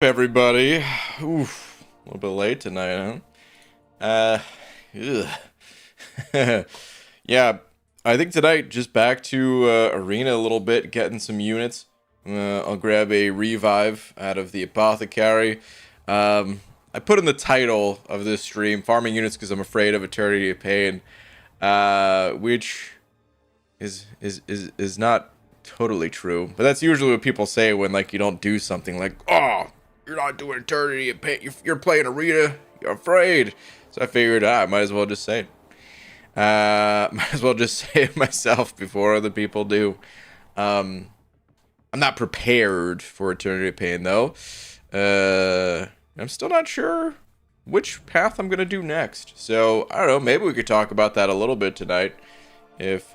Everybody. Oof, a little bit late tonight, huh? Ugh. Yeah, I think tonight just back to arena a little bit, getting some units. I'll grab a revive out of the apothecary. I put in the title of this stream, farming units because I'm afraid of eternity of pain, which is not totally true, but that's usually what people say when like you don't do something, like, oh, you're not doing eternity of pain, you're playing arena, you're afraid. So I figured, I might as well just say it. Might as well just say it myself before other people do. I'm not prepared for eternity of pain though. I'm still not sure which path I'm gonna do next, so I don't know, maybe we could talk about that a little bit tonight, if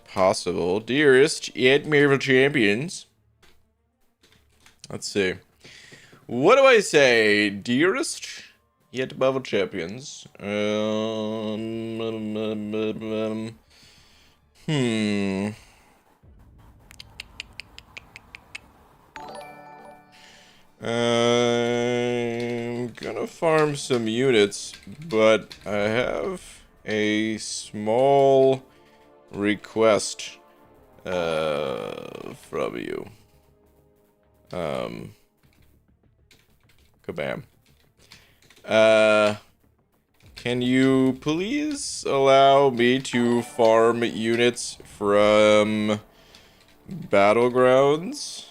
possible. Dearest yet Marvel champions. Let's see. What do I say? Dearest yet Marvel champions. I'm gonna farm some units, but I have a small request from you. Kabam. Can you please allow me to farm units from Battlegrounds?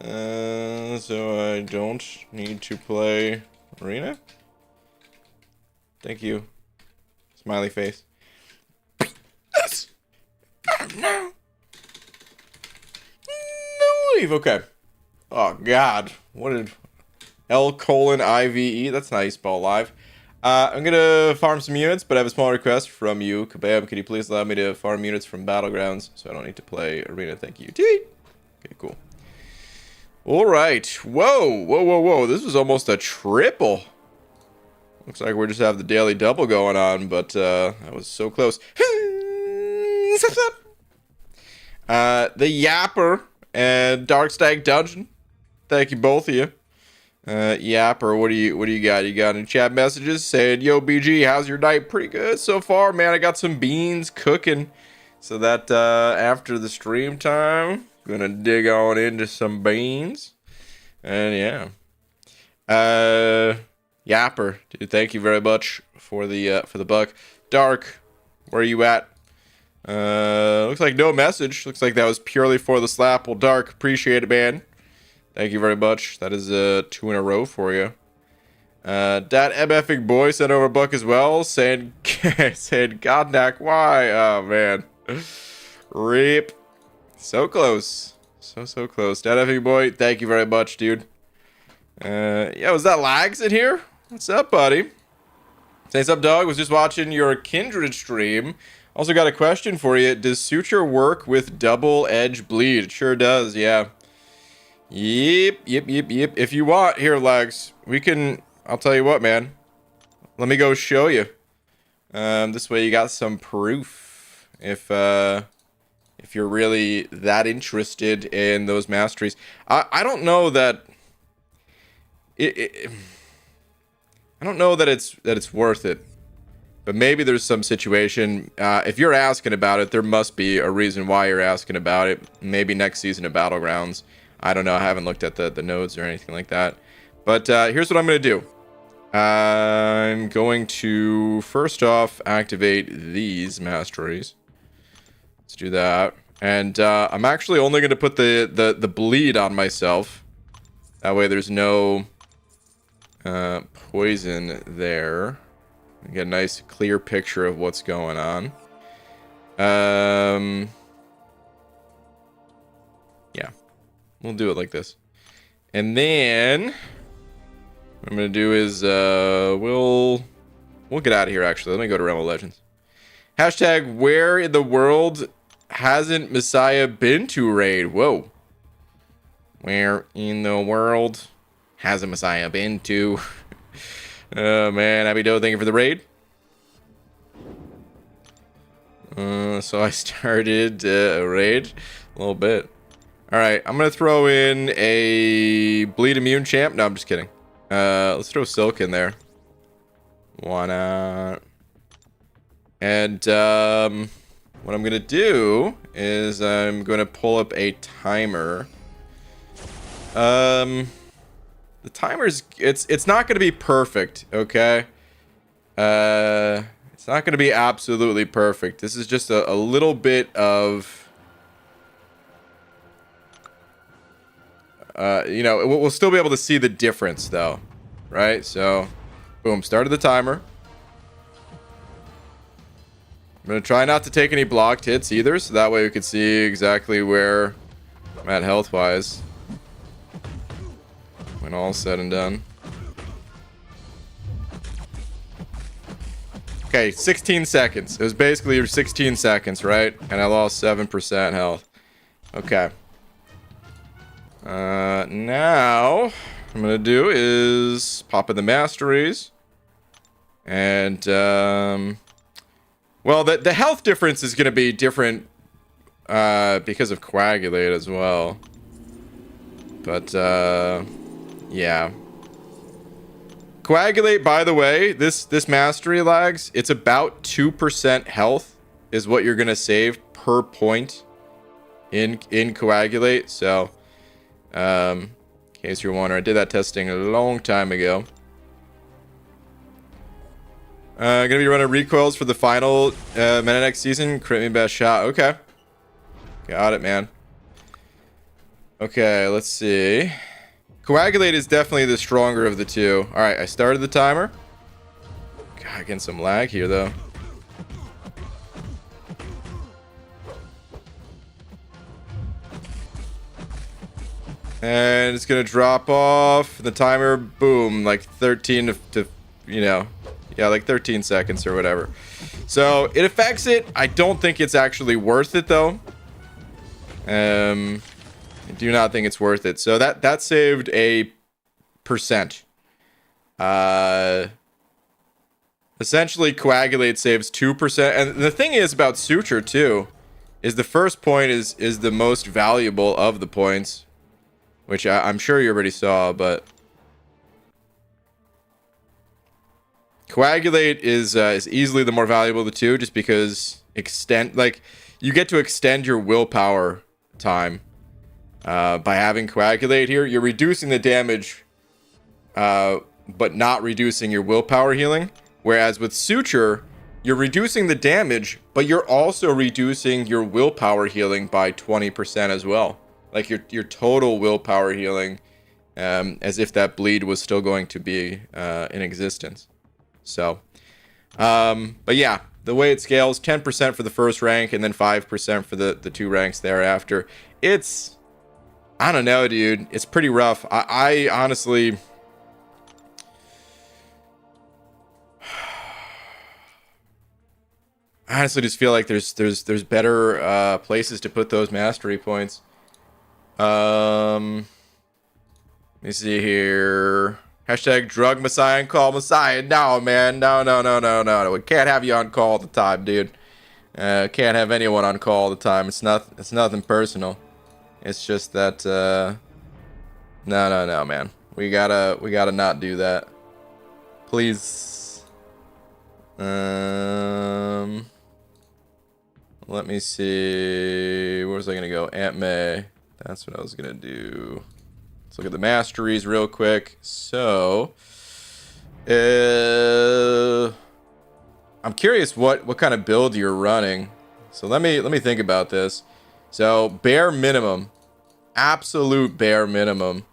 So I don't need to play Arena? Thank you. Smiley face. Yes! No! No leave, okay. Oh, God. What did... L:IVE? That's not how you spell live. I'm gonna farm some units, but I have a small request from you. Kabam, can you please allow me to farm units from Battlegrounds so I don't need to play Arena? Thank you. Tweet! Okay, cool. Alright. Whoa, whoa, whoa, whoa. This was almost a triple. Looks like we just have the daily double going on, but that was so close. The Yapper and Darkstag Dungeon. Thank you, both of you. Yapper, what do you got? You got any chat messages saying, yo, BG, how's your night? Pretty good so far, man. I got some beans cooking so that after the stream time, gonna dig on into some beans. And yeah. Yapper, dude, thank you very much for the buck. Dark, where are you at? Looks like no message. Looks like that was purely for the slap. Well, Dark, appreciate it, man. Thank you very much. That is 2 in a row for you. That MFing boy sent over a buck as well, saying, Godnack, why? Oh, man. Rip. So close. So close. That MFing boy, thank you very much, dude. Yeah, was that Lags in here? What's up, buddy? Say up, dog. Was just watching your Kindred stream. Also got a question for you. Does Suture work with double edge bleed? It sure does, yeah. Yep. If you want, here, Lags, we can... I'll tell you what, man. Let me go show you. This way you got some proof. If you're really that interested in those masteries. I don't know that... I don't know that it's worth it. But maybe there's some situation. If you're asking about it, there must be a reason why you're asking about it. Maybe next season of Battlegrounds. I don't know. I haven't looked at the nodes or anything like that. But here's what I'm going to do. I'm going to, first off, activate these masteries. Let's do that. And I'm actually only going to put the bleed on myself. That way there's no poison there. Get a nice clear picture of what's going on. Yeah. We'll do it like this. And then what I'm gonna do is we'll get out of here actually. Let me go to Realm of Legends. Hashtag where in the world hasn't Messiah been to raid? Whoa. Where in the world hasn't Messiah been to? Oh man, Abby Doe, thank you for the raid. So I started a raid a little bit. All right, I'm gonna throw in a bleed immune champ. No, I'm just kidding. Let's throw Silk in there. Why not? And what I'm gonna do is I'm gonna pull up a timer. The timer's it's not gonna be perfect, okay? It's not gonna be absolutely perfect. This is just a little bit of you know, we'll still be able to see the difference though, right? So, boom, started the timer. I'm gonna try not to take any blocked hits either, so that way we can see exactly where I'm at health-wise when all's said and done. Okay, 16 seconds. It was basically 16 seconds, right? And I lost 7% health. Okay. Now, what I'm gonna do is pop in the masteries. And, well, the health difference is gonna be different, because of Coagulate as well. But, yeah. Coagulate, by the way, this mastery lags, it's about 2% health is what you're gonna save per point in Coagulate. So, in case you're wondering, I did that testing a long time ago. Gonna be running recoils for the final Meta next season. Crit me best shot. Okay. Got it, man. Okay, let's see. Coagulate is definitely the stronger of the two. Alright, I started the timer. God, getting some lag here, though. And it's gonna drop off the timer. Boom, like 13 to you know, yeah, like 13 seconds or whatever. So it affects it. I don't think it's actually worth it though. I do not think it's worth it. So that saved a percent. Essentially, Coagulate saves 2%. And the thing is about Suture too, is the first point is the most valuable of the points. Which I'm sure you already saw, but Coagulate is easily the more valuable of the two, just because you get to extend your willpower time by having Coagulate here. You're reducing the damage, but not reducing your willpower healing. Whereas with Suture, you're reducing the damage, but you're also reducing your willpower healing by 20% as well. Like your total willpower healing, as if that bleed was still going to be in existence. So, but yeah, the way it scales, 10% for the first rank and then 5% for the two ranks thereafter. It's, I don't know, dude. It's pretty rough. I honestly, just feel like there's better places to put those mastery points. Let me see here. Hashtag drug Messiah and call Messiah. No, man. No. We can't have you on call all the time, dude. Can't have anyone on call all the time. It's nothing personal. It's just that, no, man. We gotta not do that. Please. Let me see. Where was I gonna go? Aunt May. That's what I was gonna do. Let's look at the masteries real quick. So, I'm curious what kind of build you're running. So let me think about this. So bare minimum, absolute bare minimum.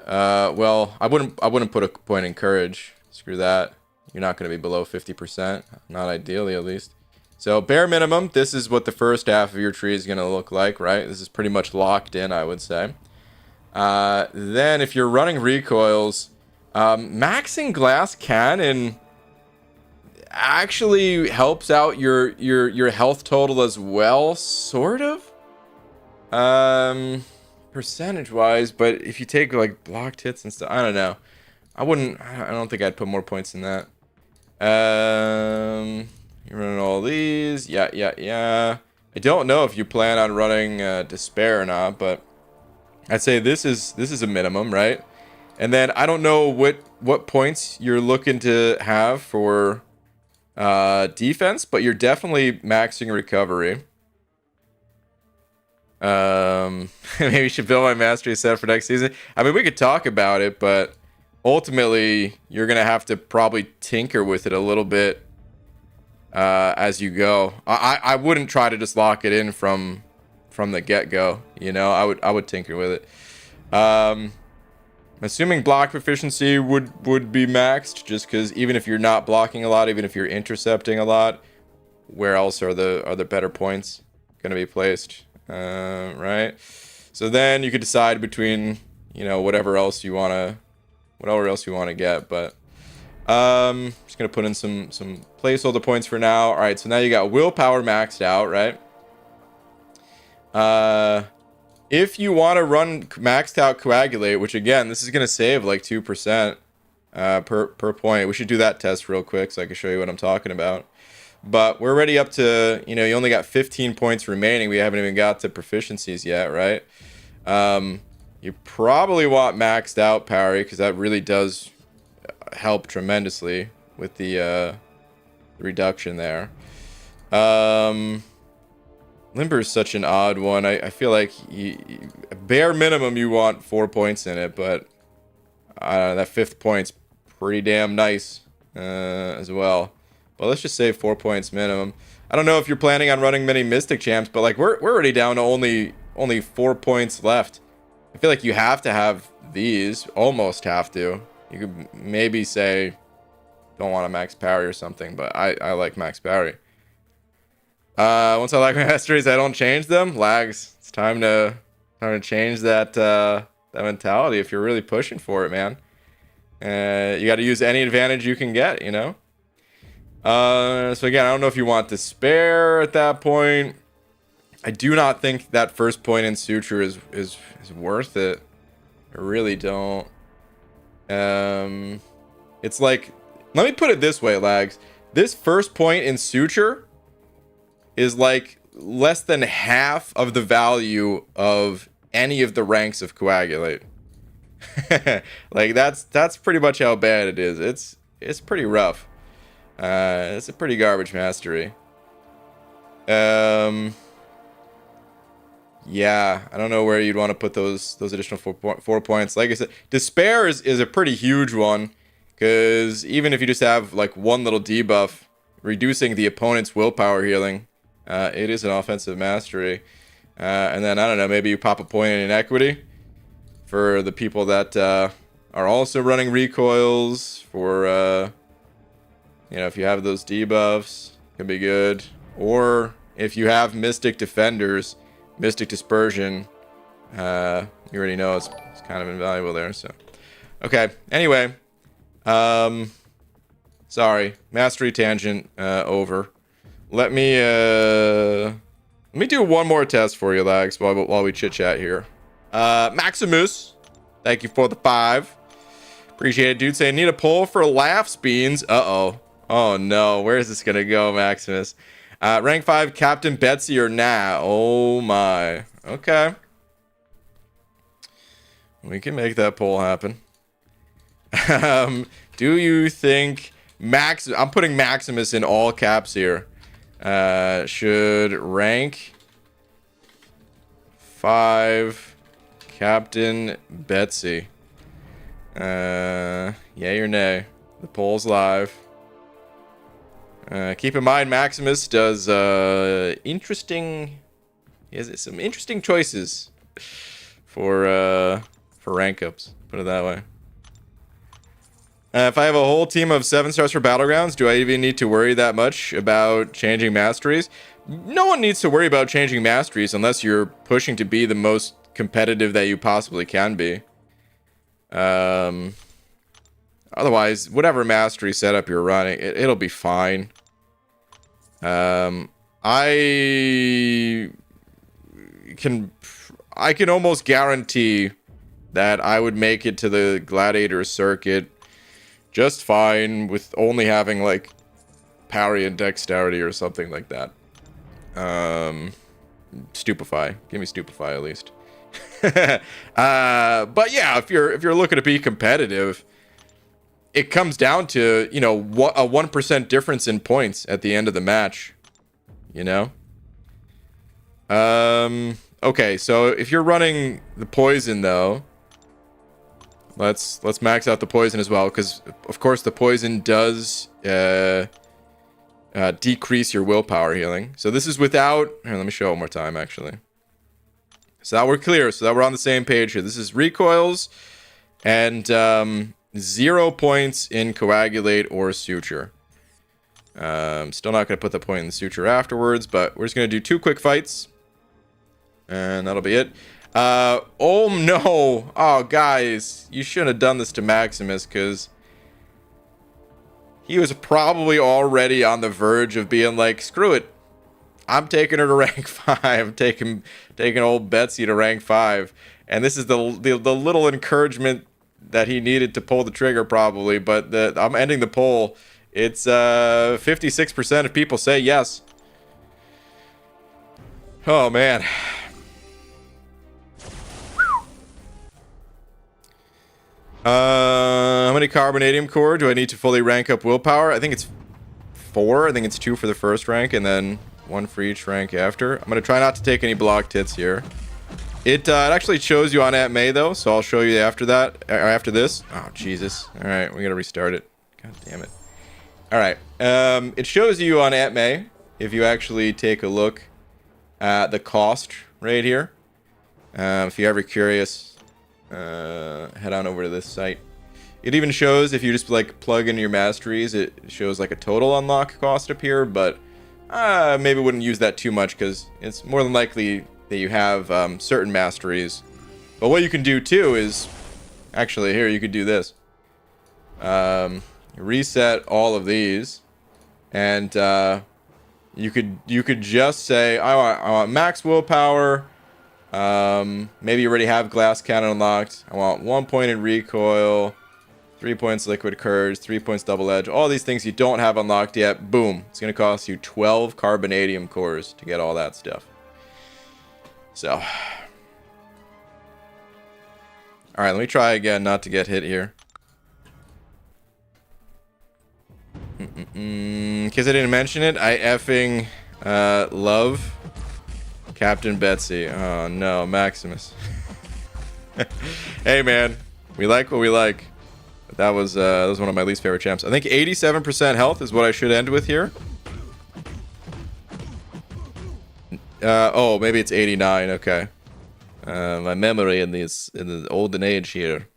Well, I wouldn't put a point in courage. Screw that. You're not gonna be below 50%. Not ideally, at least. So bare minimum, this is what the first half of your tree is going to look like, right? This is pretty much locked in, I would say. Then if you're running recoils, maxing glass cannon actually helps out your health total as well, sort of. Percentage-wise, but if you take like blocked hits and stuff, I don't know. I don't think I'd put more points in that. You're running all these. Yeah. I don't know if you plan on running Despair or not, but I'd say this is a minimum, right? And then I don't know what points you're looking to have for defense, but you're definitely maxing recovery. Maybe you should build my mastery set for next season. I mean, we could talk about it, but ultimately you're gonna have to probably tinker with it a little bit as you go. I wouldn't try to just lock it in from the get-go. You know, I would tinker with it. Assuming block proficiency would be maxed, just because even if you're not blocking a lot, even if you're intercepting a lot, where else are the better points going to be placed? Right. So then you could decide between, you know, whatever else you want to get. But just gonna put in some placeholder points for now. All right. So now you got willpower maxed out, right? If you want to run maxed out coagulate, which again, this is going to save like 2% per point. We should do that test real quick so I can show you what I'm talking about. But we're already up to, you know, you only got 15 points remaining. We haven't even got to proficiencies yet, right? You probably want maxed out parry because that really does help tremendously with the reduction there. Limber is such an odd one. I feel like bare minimum you want 4 points in it, but that 5th point's pretty damn nice as well. But let's just say 4 points minimum. I don't know if you're planning on running many Mystic champs, but like we're already down to only 4 points left. I feel like you have to have these, almost have to. You could maybe say don't want a max parry or something, but I like max parry. Once I like my masteries, I don't change them. Lags. It's time to change that mentality if you're really pushing for it, man. You got to use any advantage you can get, you know. So again, I don't know if you want despair at that point. I do not think that first point in suture is worth it. I really don't. It's like, let me put it this way, Lags. This first point in suture is like less than half of the value of any of the ranks of coagulate. Like that's pretty much how bad it is. It's pretty rough. It's a pretty garbage mastery. Yeah, I don't know where you'd want to put those additional 4 points. Like I said, despair is a pretty huge one, because even if you just have like one little debuff, reducing the opponent's willpower healing, it is an offensive mastery. And then I don't know, maybe you pop a point in inequity for the people that are also running recoils. For you know, if you have those debuffs, can be good. Or if you have mystic defenders, mystic dispersion, you already know it's kind of invaluable there. So okay, anyway, sorry, mastery tangent over. Let me do one more test for you, Lags, while we chit chat here. Maximus, thank you for the 5. Appreciate it, dude. Saying need a pull for laughs beans. Oh no, where is this gonna go, Maximus? Rank 5, Captain Betsy or nah? Oh my. Okay. We can make that poll happen. Do you think I'm putting Maximus in all caps here. Should rank 5 Captain Betsy? Yay or nay? The poll's live. Keep in mind, Maximus does interesting. He has some interesting choices for rank ups. Put it that way. If I have a whole team of 7 stars for Battlegrounds, do I even need to worry that much about changing masteries? No one needs to worry about changing masteries unless you're pushing to be the most competitive that you possibly can be. Otherwise, whatever mastery setup you're running, it'll be fine. I can almost guarantee that I would make it to the gladiator circuit just fine with only having like parry and dexterity or something like that. Stupefy. Give me Stupefy at least. But yeah, if you're looking to be competitive, it comes down to, you know, what a 1% difference in points at the end of the match, you know? Okay, so if you're running the poison though, let's max out the poison as well, because of course the poison does decrease your willpower healing. So this is without, here, let me show it one more time actually. So that we're clear, so that we're on the same page here. This is recoils and 0 points in coagulate or suture. Still not going to put the point in the suture afterwards, but we're just going to do 2 quick fights. And that'll be it. Oh no! Oh, guys, you shouldn't have done this to Maximus, because he was probably already on the verge of being like, screw it. I'm taking her to rank 5. taking old Betsy to rank 5. And this is the little encouragement that he needed to pull the trigger, probably. But I'm ending the poll. It's 56% of people say yes. Oh, man. How many carbonadium core do I need to fully rank up willpower? I think it's 4. I think it's 2 for the first rank and then 1 for each rank after. I'm going to try not to take any blocked hits here. It actually shows you on Aunt May though, so I'll show you after that, or after this. Oh, Jesus. All right, we got to restart it. God damn it. All right. It shows you on Aunt May if you actually take a look at the cost right here. If you're ever curious, head on over to this site. It even shows if you just like plug in your masteries, it shows like a total unlock cost up here, but maybe wouldn't use that too much because it's more than likely that you have certain masteries. But what you can do too is, actually here you could do this. Reset all of these, and you could just say I want max willpower. Maybe you already have glass cannon unlocked. I want 1 point in recoil, 3 points liquid courage, 3 points double edge. All these things you don't have unlocked yet. Boom. It's going to cost you 12 carbonadium cores to get all that stuff. So. Alright, let me try again not to get hit here. In case I didn't mention it, I effing love Captain Betsy. Oh no, Maximus. Hey man, we like what we like. But that was one of my least favorite champs. I think 87% health is what I should end with here. Oh, maybe it's 89. Okay. My memory in the olden age here.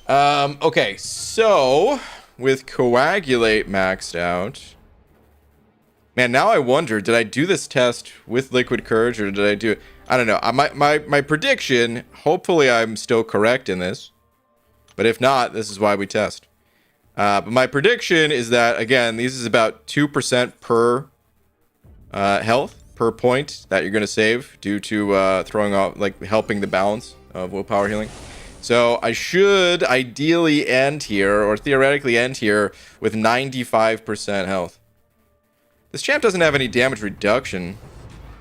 Okay, so with coagulate maxed out. Man, now I wonder, did I do this test with liquid courage or did I do it? I don't know. My prediction, hopefully I'm still correct in this. But if not, this is why we test. But my prediction is that, again, these is about 2% per health, per point that you're going to save due to throwing off, like, helping the balance of willpower healing. So I should ideally end here, or theoretically end here, with 95% health. This champ doesn't have any damage reduction,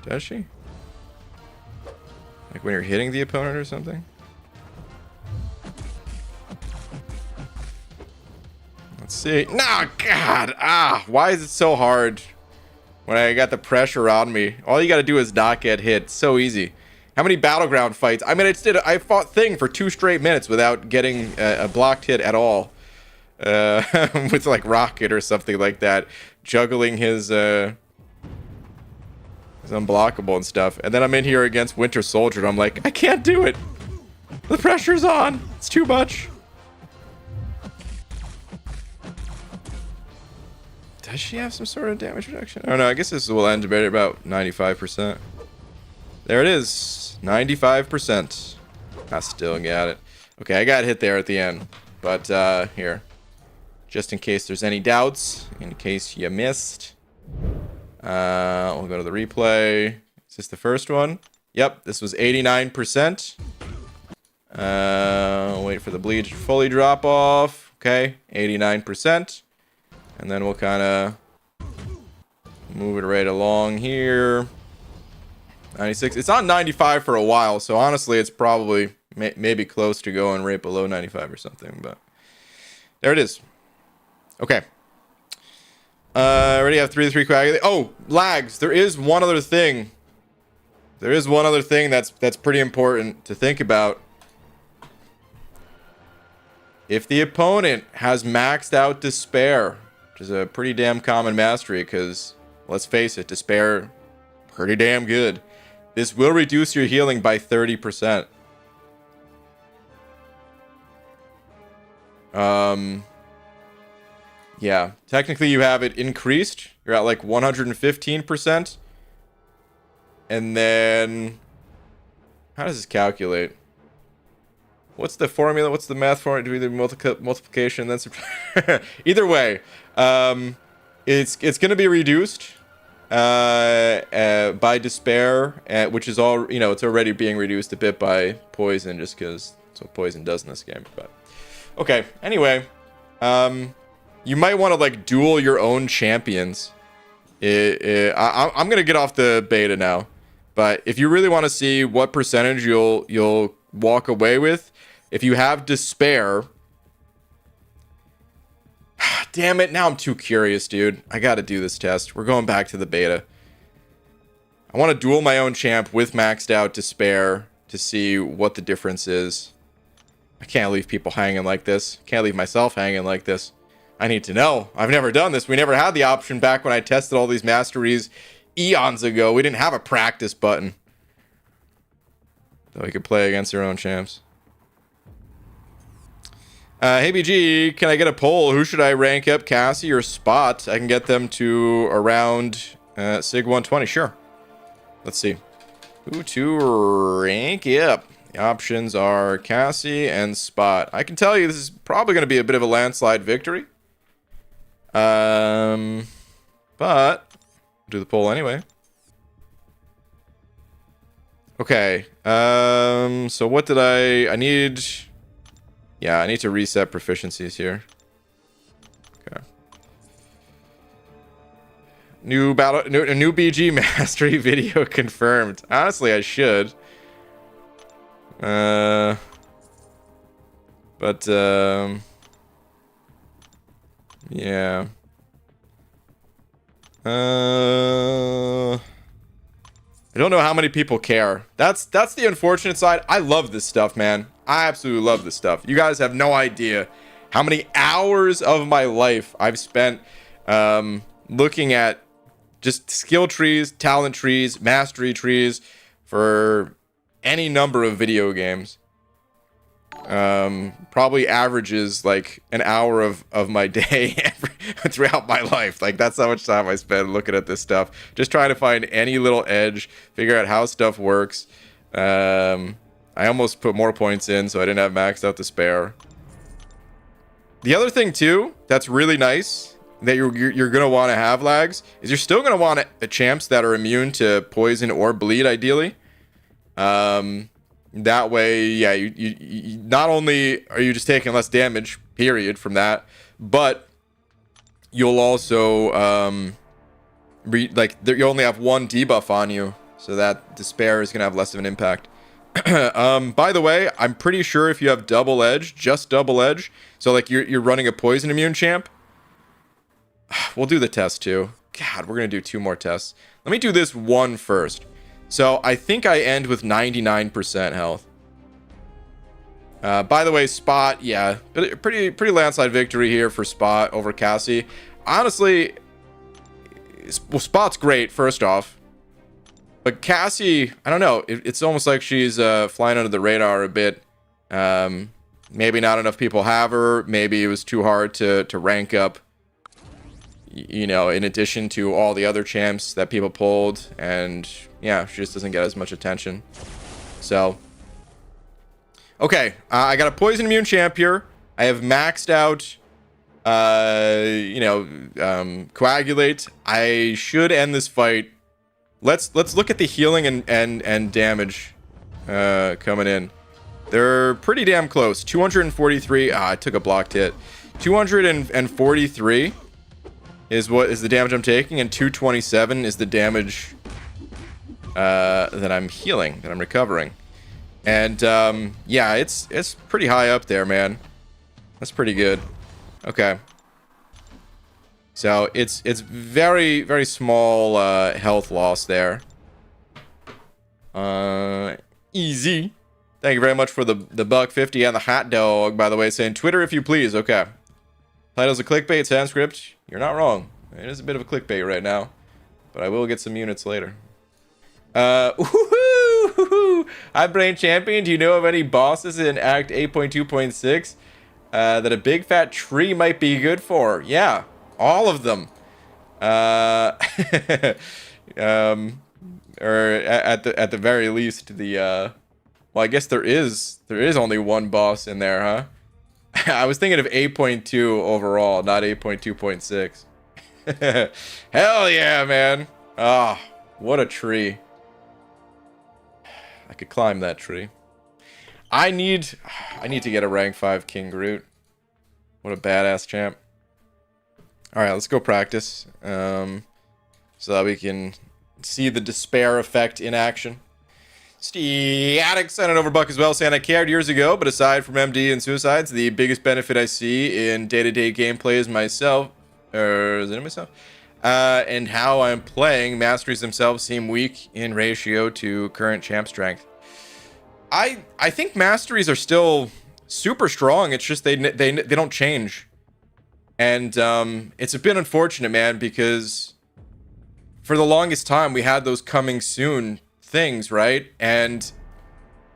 does she? Like when you're hitting the opponent or something? Let's see. No, God! Why is it so hard when I got the pressure on me? All you gotta do is not get hit. It's so easy. How many battleground fights? I mean, I fought Thing for 2 straight minutes without getting a blocked hit at all. With like Rocket or something like that, juggling his unblockable and stuff, and then I'm in here against Winter Soldier and I'm like, I can't do it, the pressure's on, it's too much. Does she have some sort of damage reduction? Oh no, I guess this will end about 95%. There it is, 95%. I still got it. Okay, I got hit there at the end, but here, just in case there's any doubts, in case you missed, we'll go to the replay. Is this the first one? Yep, this was 89%. Wait for the bleed to fully drop off. Okay, 89%. And then we'll kind of Move it right along here. 96. It's on 95 for a while, so honestly, it's probably maybe close to going right below 95 or something, but there it is. Okay. Already have 3 to 3 coagulate. Oh, lags. There is one other thing. There is one other thing that's pretty important to think about. If the opponent has maxed out Despair, which is a pretty damn common mastery, because let's face it, Despair, pretty damn good. This will reduce your healing by 30%. Yeah, technically you have it increased. You're at like 115%. And then, how does this calculate? What's the formula? What's the math formula? Do either multiplication and then either way, it's going to be reduced by Despair, which is all, you know, it's already being reduced a bit by Poison, just because that's what Poison does in this game. But okay, anyway, you might want to like duel your own champions. I'm gonna get off the beta now, but if you really want to see what percentage you'll walk away with, if you have Despair. Damn it, now I'm too curious, dude. I gotta do this test. We're going back to the beta. I want to duel my own champ with maxed out Despair to see what the difference is. I can't leave people hanging like this. Can't leave myself hanging like this. I need to know. I've never done this. We never had the option back when I tested all these masteries eons ago. We didn't have a practice button. So we could play against our own champs. Hey BG, can I get a poll? Who should I rank up, Cassie or Spot? I can get them to around Sig 120. Sure. Let's see. Who to rank up? The options are Cassie and Spot. I can tell you this is probably going to be a bit of a landslide victory. But do the poll anyway. Okay. So what did I need? Yeah, I need to reset proficiencies here. Okay. New BG mastery video confirmed. Honestly, I should. But yeah. I don't know how many people care. That's the unfortunate side. I love this stuff, man. I absolutely love this stuff. You guys have no idea how many hours of my life I've spent looking at just skill trees, talent trees, mastery trees for any number of video games. Probably averages like an hour of my day throughout my life. Like, that's how much time I spend looking at this stuff, just trying to find any little edge, figure out how stuff works. I almost put more points in, so I didn't have maxed out Despair. The other thing too that's really nice that you're gonna want to have, lags, is you're still gonna want champs that are immune to poison or bleed, ideally. That way, yeah, you not only are you just taking less damage, period, from that, but you'll also you only have one debuff on you, so that Despair is gonna have less of an impact. By the way, I'm pretty sure if you have double edge, just double edge, so like you're running a poison immune champ, we'll do the test too. God, we're gonna do 2 more tests. Let me do this one first. So I think I end with 99% health. By the way, Spot, yeah, pretty landslide victory here for Spot over Cassie. Honestly, well, Spot's great, first off. But Cassie, I don't know. It's almost like she's flying under the radar a bit. Maybe not enough people have her. Maybe it was too hard to rank up, you know, in addition to all the other champs that people pulled. And yeah, she just doesn't get as much attention. So, okay. I got a poison immune champ here. I have maxed out, coagulate. I should end this fight. Let's look at the healing and damage coming in. They're pretty damn close. 243. I took a blocked hit. 243 is what is the damage I'm taking, and 227 is the damage that I'm healing, that I'm recovering. And yeah, it's pretty high up there, man. That's pretty good. Okay. So it's very, very small health loss there. Easy. Thank you very much for the $1.50 and the hot dog, by the way, saying Twitter if you please. Okay. Title's a clickbait transcript. You're not wrong. It is a bit of a clickbait right now, but I will get some units later. Woohoo! Hi, Brain Champion. Do you know of any bosses in Act 8.2.6 that a big fat tree might be good for? Yeah, all of them. Or at the very least, the well, I guess there is only one boss in there, huh? I was thinking of 8.2 overall, not 8.2.6. Hell yeah, man. Ah, oh, what a tree. I could climb that tree. I need to get a rank 5 King Groot. What a badass champ. Alright, let's go practice. So that we can see the despair effect in action. Static sent it over Buck as well, saying I cared years ago, but aside from MD and suicides, the biggest benefit I see in day-to-day gameplay is myself, or is it myself? And how I'm playing. Masteries themselves seem weak in ratio to current champ strength. I think masteries are still super strong. It's just they don't change, and it's a bit unfortunate, man, because for the longest time we had those coming soon things, right? And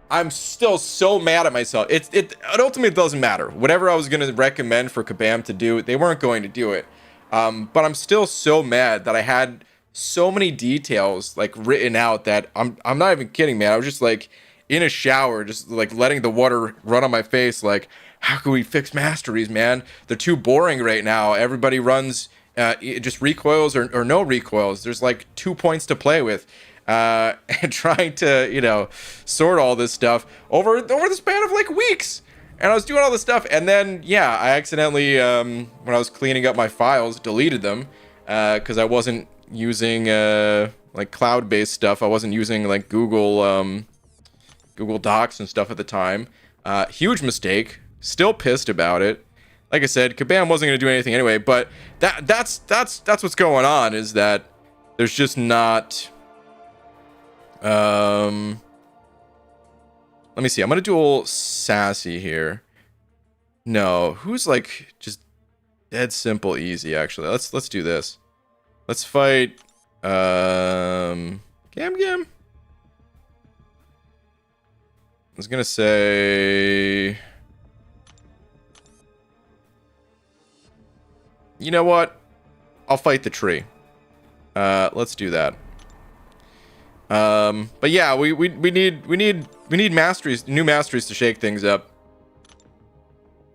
I'm still so mad at myself. It ultimately doesn't matter. Whatever I was gonna recommend for Kabam to do, they weren't going to do it. But I'm still so mad that I had so many details like written out that I'm not even kidding, man. I was just like in a shower, just like letting the water run on my face. Like, how can we fix masteries, man? They're too boring right now. Everybody runs just recoils or no recoils. There's like 2 points to play with. And trying to, you know, sort all this stuff over the span of like weeks. And I was doing all this stuff, and then, yeah, I accidentally, when I was cleaning up my files, deleted them, because I wasn't using, like, cloud-based stuff. I wasn't using, like, Google Docs and stuff at the time. Huge mistake. Still pissed about it. Like I said, Kabam wasn't going to do anything anyway, but that's what's going on, is that there's just not... Let me see. I'm gonna do a little sassy here. No, who's like just dead simple easy, actually. Let's do this. Let's fight Gam Gam. I was gonna say, you know what? I'll fight the tree. Let's do that. But yeah, we need masteries, new masteries to shake things up.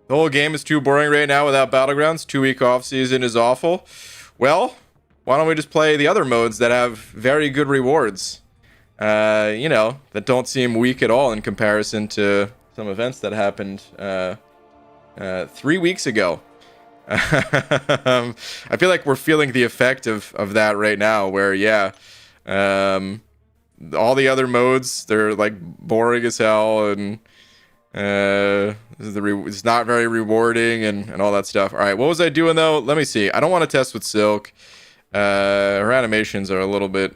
The whole game is too boring right now without battlegrounds. 2-week off season is awful. Well, why don't we just play the other modes that have very good rewards? You know, that don't seem weak at all in comparison to some events that happened 3 weeks ago. I feel like we're feeling the effect of that right now, where yeah, all the other modes, they're like boring as hell, and it's not very rewarding, and all that stuff. All right, what was I doing though? Let me see. I don't want to test with Silk. Her animations are a little bit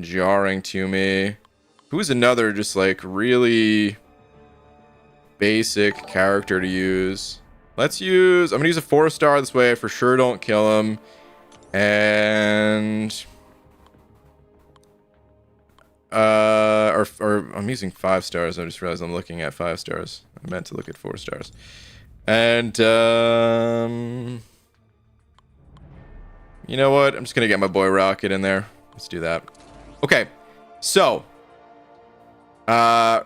jarring to me. Who's another just like really basic character to use? I'm gonna use a 4-star this way. I for sure don't kill him. And or I'm using 5 stars. I just realized I'm looking at 5 stars. I meant to look at 4 stars. And you know what? I'm just gonna get my boy Rocket in there. Let's do that. Okay, so I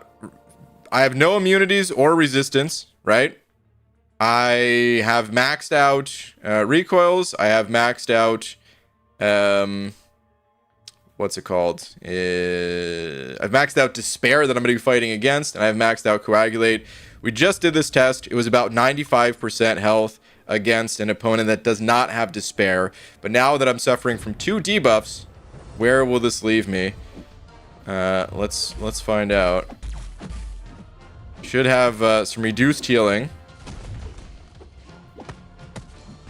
have no immunities or resistance, right? I have maxed out recoils. I have maxed out what's it called? I've maxed out Despair that I'm going to be fighting against, and I've maxed out Coagulate. We just did this test. It was about 95% health. against an opponent that does not have Despair. But now that I'm suffering from 2 debuffs, where will this leave me? Let's find out. Should have some reduced healing.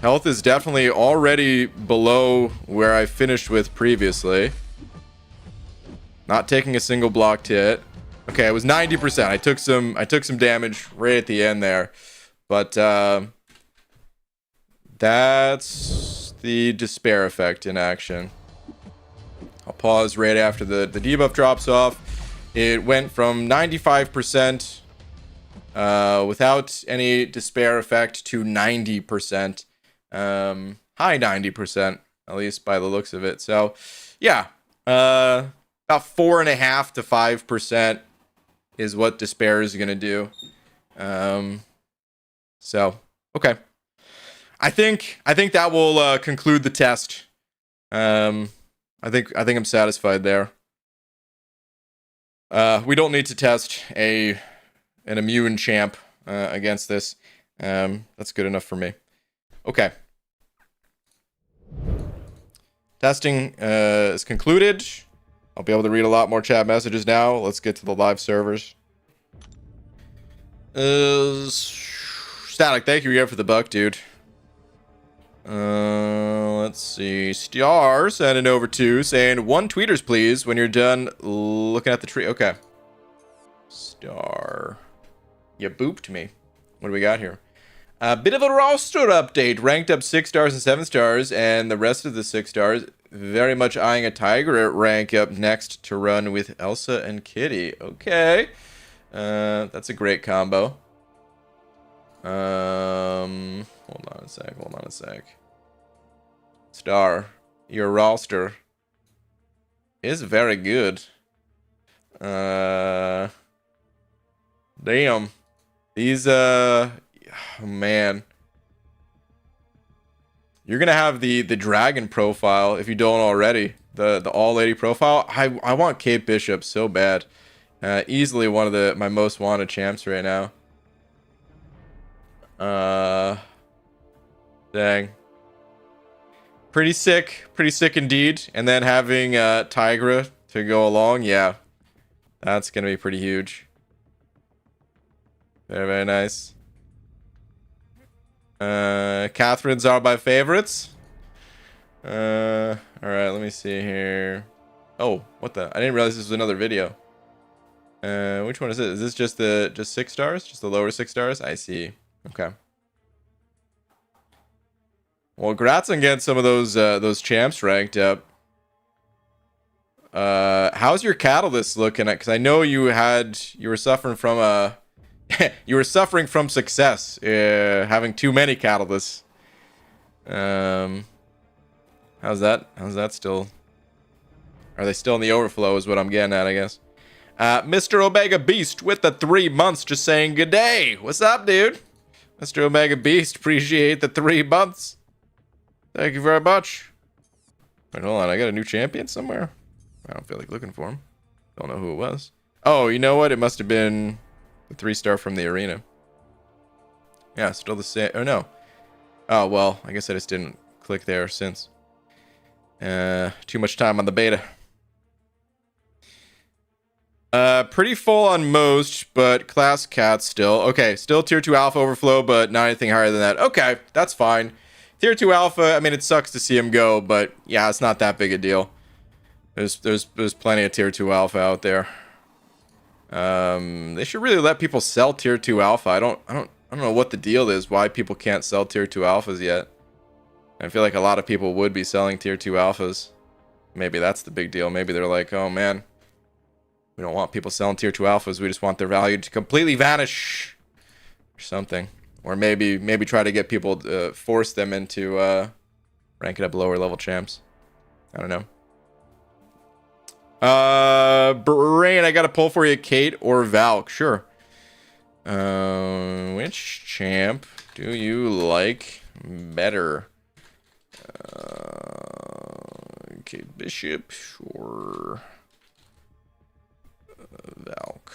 Health is definitely already below where I finished with previously. Not taking a single blocked hit. Okay, it was 90%. I took some damage right at the end there. But that's the Despair effect in action. I'll pause right after the debuff drops off. It went from 95% without any Despair effect to 90%. High 90%, at least by the looks of it. So, yeah, about 4.5 to 5% is what Despair is gonna do. So, okay, I think that will conclude the test. I think I'm satisfied there. We don't need to test an immune champ against this. That's good enough for me. Okay. Testing is concluded. I'll be able to read a lot more chat messages now. Let's get to the live servers. Static, thank you again for the buck, dude. Let's see. Star sending over 2, saying 1 tweeters, please, when you're done looking at the tree. Okay. Star. You booped me. What do we got here? A bit of a roster update. Ranked up 6 stars and 7 stars, and the rest of the 6 stars very much eyeing a Tiger rank up next to run with Elsa and Kitty. Okay. That's a great combo. Hold on a sec. Star, your roster is very good. Damn. These, oh man. You're gonna have the dragon profile if you don't already. The all lady profile. I want Kate Bishop so bad. Easily one of my most wanted champs right now. Dang. Pretty sick indeed. And then having Tigra to go along, yeah. That's gonna be pretty huge. Very, very nice. Catherine's are my favorites. Alright, let me see here. Oh, what the? I didn't realize this was another video. Which one is it? Is this just 6 stars? Just the lower 6 stars? I see. Okay. Well, congrats on getting some of those champs ranked up. How's your catalyst looking at? Because I know you were suffering from you were suffering from success, having too many catalysts. How's that still? Are they still in the overflow? Is what I'm getting at, I guess. Mr. Omega Beast with the 3 months, just saying good day. What's up, dude? Mr. Omega Beast, appreciate the 3 months. Thank you very much. Wait, hold on. I got a new champion somewhere. I don't feel like looking for him. Don't know who it was. Oh, you know what? It must have been the 3-star from the arena. Yeah, still the same. Oh, no. Oh, well, I guess I just didn't click there since. Too much time on the beta. Pretty full on most, but class cats still. Okay, still tier 2 alpha overflow, but not anything higher than that. Okay, that's fine. Tier 2 alpha, I mean, it sucks to see him go, but yeah, it's not that big a deal. There's plenty of tier 2 alpha out there. They should really let people sell tier 2 alpha. I don't know what the deal is, why people can't sell tier 2 alphas yet. I feel like a lot of people would be selling tier 2 alphas. Maybe that's the big deal. Maybe they're like, oh man, we don't want people selling tier 2 alphas. We just want their value to completely vanish or something. Or maybe try to get people to force them into ranking up lower level champs. I don't know. Brain, I got to pull for you, Kate or Valk. Sure. Which champ do you like better? Kate Bishop or Valk?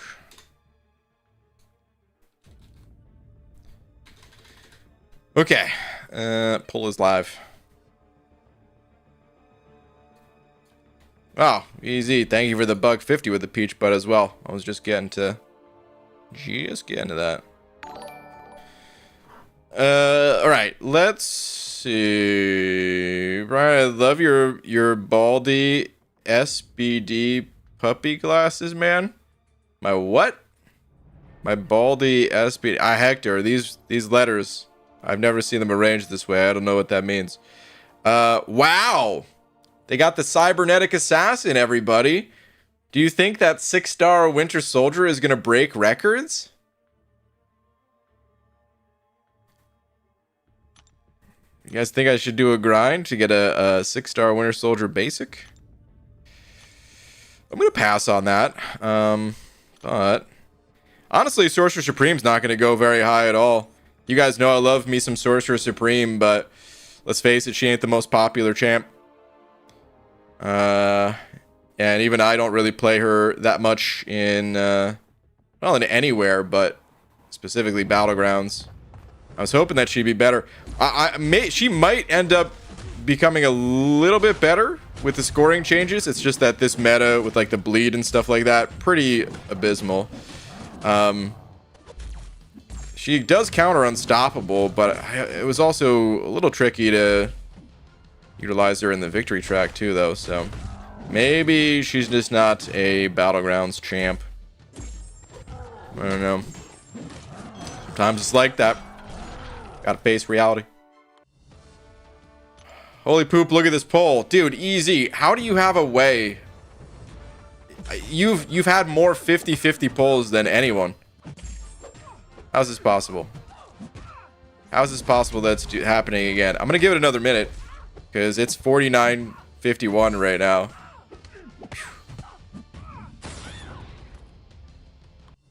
Okay. Pull is live. Oh, easy. Thank you for the $1.50 with the peach bud as well. I was just getting to that. All right. Let's see. Brian, I love your baldy SBD puppy glasses, man. My what? My baldy SBD. Hector, these letters. I've never seen them arranged this way. I don't know what that means. Wow. They got the cybernetic assassin, everybody. Do you think that 6-star Winter Soldier is going to break records? You guys think I should do a grind to get a 6-star Winter Soldier basic? I'm going to pass on that. But honestly, Sorcerer Supreme's not going to go very high at all. You guys know I love me some Sorcerer Supreme, but let's face it, she ain't the most popular champ. And even I don't really play her that much in, well, in anywhere, but specifically Battlegrounds. I was hoping that she'd be better. She might end up becoming a little bit better with the scoring changes. It's just that this meta with like the bleed and stuff like that, pretty abysmal. She does counter unstoppable, but it was also a little tricky to utilize her in the victory track too, though. So maybe she's just not a Battlegrounds champ. I don't know. Sometimes it's like that. Gotta face reality. Holy poop, look at this poll. Dude, easy. How do you have a way? You've had more 50-50 polls than anyone. How's this possible? How is this possible that's happening again? I'm gonna give it another minute because it's 49-51 right now.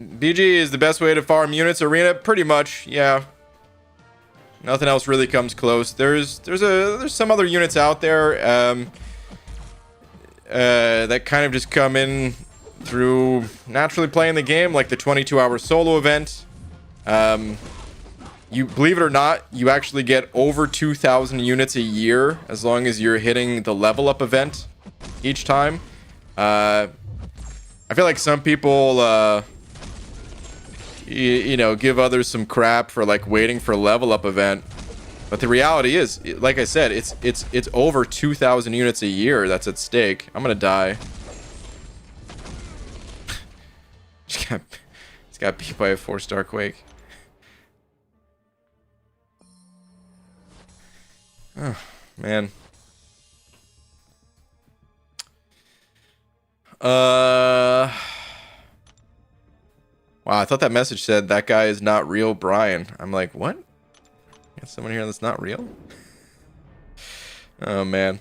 BG is the best way to farm units arena, pretty much. Yeah. Nothing else really comes close. There's some other units out there that kind of just come in through naturally playing the game, like the 22-hour solo event. You believe it or not, you actually get over 2,000 units a year as long as you're hitting the level up event each time. I feel like some people you know, give others some crap for like waiting for a level up event, but the reality is, like I said, it's over 2,000 units a year that's at stake. I'm gonna die. It's got beat by a 4-star Quake. Oh man. Wow, I thought that message said that guy is not real Brian. I'm like, what? Got someone here that's not real? Oh, man.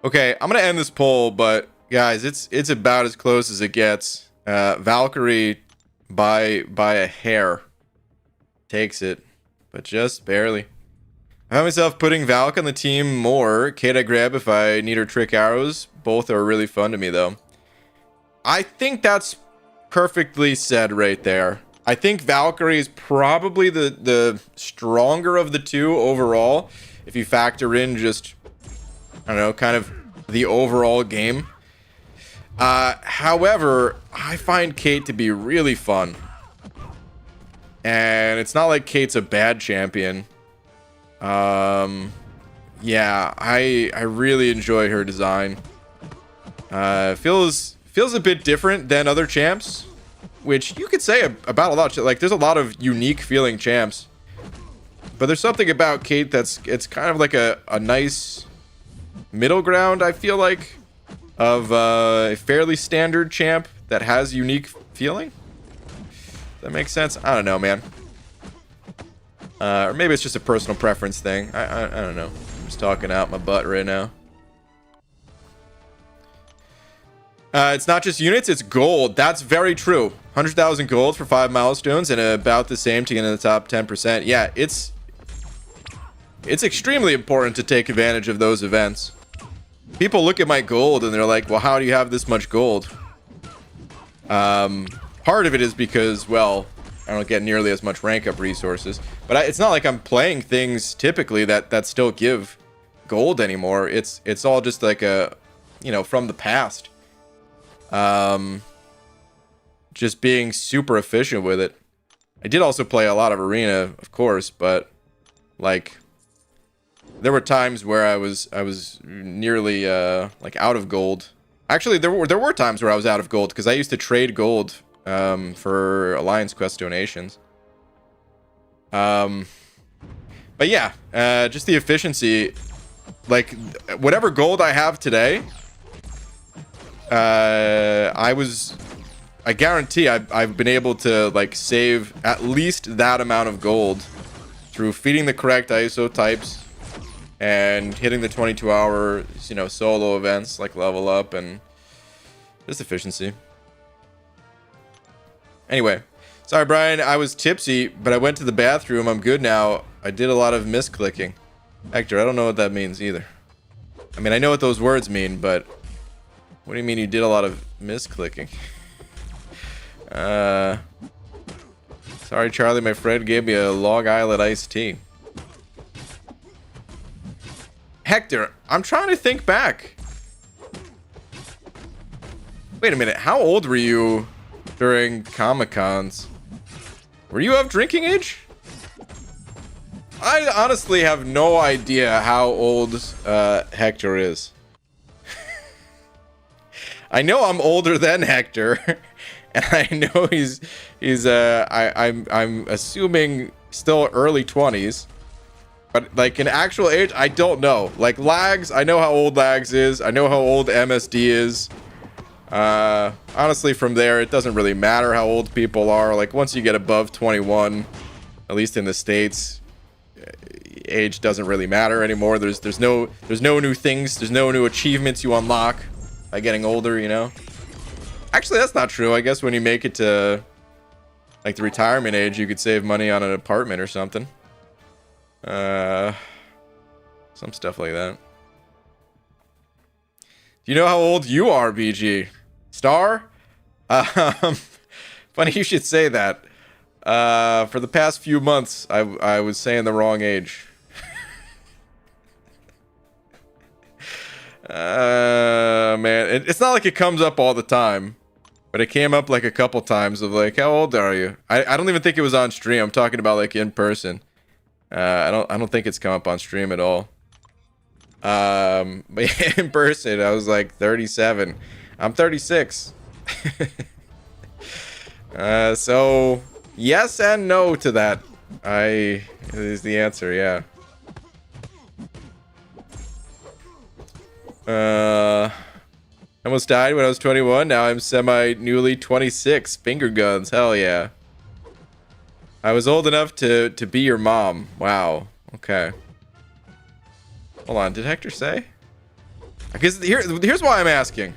Okay, I'm going to end this poll, but guys, it's about as close as it gets. Valkyrie, by a hair, takes it, but just barely. I found myself putting Valk on the team more. Kate I grab if I need her trick arrows. Both are really fun to me, though. I think that's perfectly said right there. I think Valkyrie is probably the stronger of the two overall, if you factor in just, I don't know, kind of the overall game. However, I find Kate to be really fun. And it's not like Kate's a bad champion. Yeah, I really enjoy her design. Feels a bit different than other champs, which you could say about a lot. Like, there's a lot of unique feeling champs, but there's something about Kate it's kind of like a nice middle ground, I feel like, of a fairly standard champ that has unique feeling. That makes sense. I don't know, man. Or maybe it's just a personal preference thing. I don't know. I'm just talking out my butt right now. It's not just units, it's gold. That's very true. 100,000 gold for 5 milestones and about the same to get in the top 10%. Yeah, it's extremely important to take advantage of those events. People look at my gold and they're like, well, how do you have this much gold? Part of it is because, well, don't get nearly as much rank up resources. But it's not like I'm playing things typically that still give gold anymore. It's all just like a, you know, from the past. Just being super efficient with it. I did also play a lot of arena, of course, but like there were times where I was nearly like out of gold. Actually, there were times where I was out of gold because I used to trade gold for Alliance Quest donations. But yeah, just the efficiency. Like whatever gold I have today, I guarantee I've been able to like save at least that amount of gold through feeding the correct ISO types and hitting the 22-hour, you know, solo events like level up and just efficiency. Anyway, sorry Brian, I was tipsy, but I went to the bathroom. I'm good now. I did a lot of misclicking. Hector, I don't know what that means either. I mean, I know what those words mean, but what do you mean you did a lot of misclicking? Sorry, Charlie, my friend gave me a Long Island iced tea. Hector, I'm trying to think back. Wait a minute, how old were you during Comic-Cons? Were you of drinking age? I honestly have no idea how old Hector is. I know I'm older than Hector, and I know he's I'm assuming still early 20s. But like in actual age, I don't know. Like Lags, I know how old Lags is. I know how old MSD is. Honestly, from there, it doesn't really matter how old people are. Like once you get above 21, at least in the States, age doesn't really matter anymore. There's no new things. There's no new achievements you unlock by getting older, you know? Actually, that's not true. I guess when you make it to like the retirement age, you could save money on an apartment or something. Some stuff like that. Do you know how old you are, BG? Star? Funny you should say that. For the past few months, I was saying the wrong age. Man, it's not like it comes up all the time, but it came up like a couple times of like, how old are you? I don't even think it was on stream. I'm talking about like in person. I don't think it's come up on stream at all. But in person, I was like 37. I'm 36. So yes and no to that. Is the answer, yeah. I almost died when I was 21. Now I'm newly 26. Finger guns, hell yeah. I was old enough to be your mom. Wow. Okay. Hold on. Did Hector say? Because here's why I'm asking.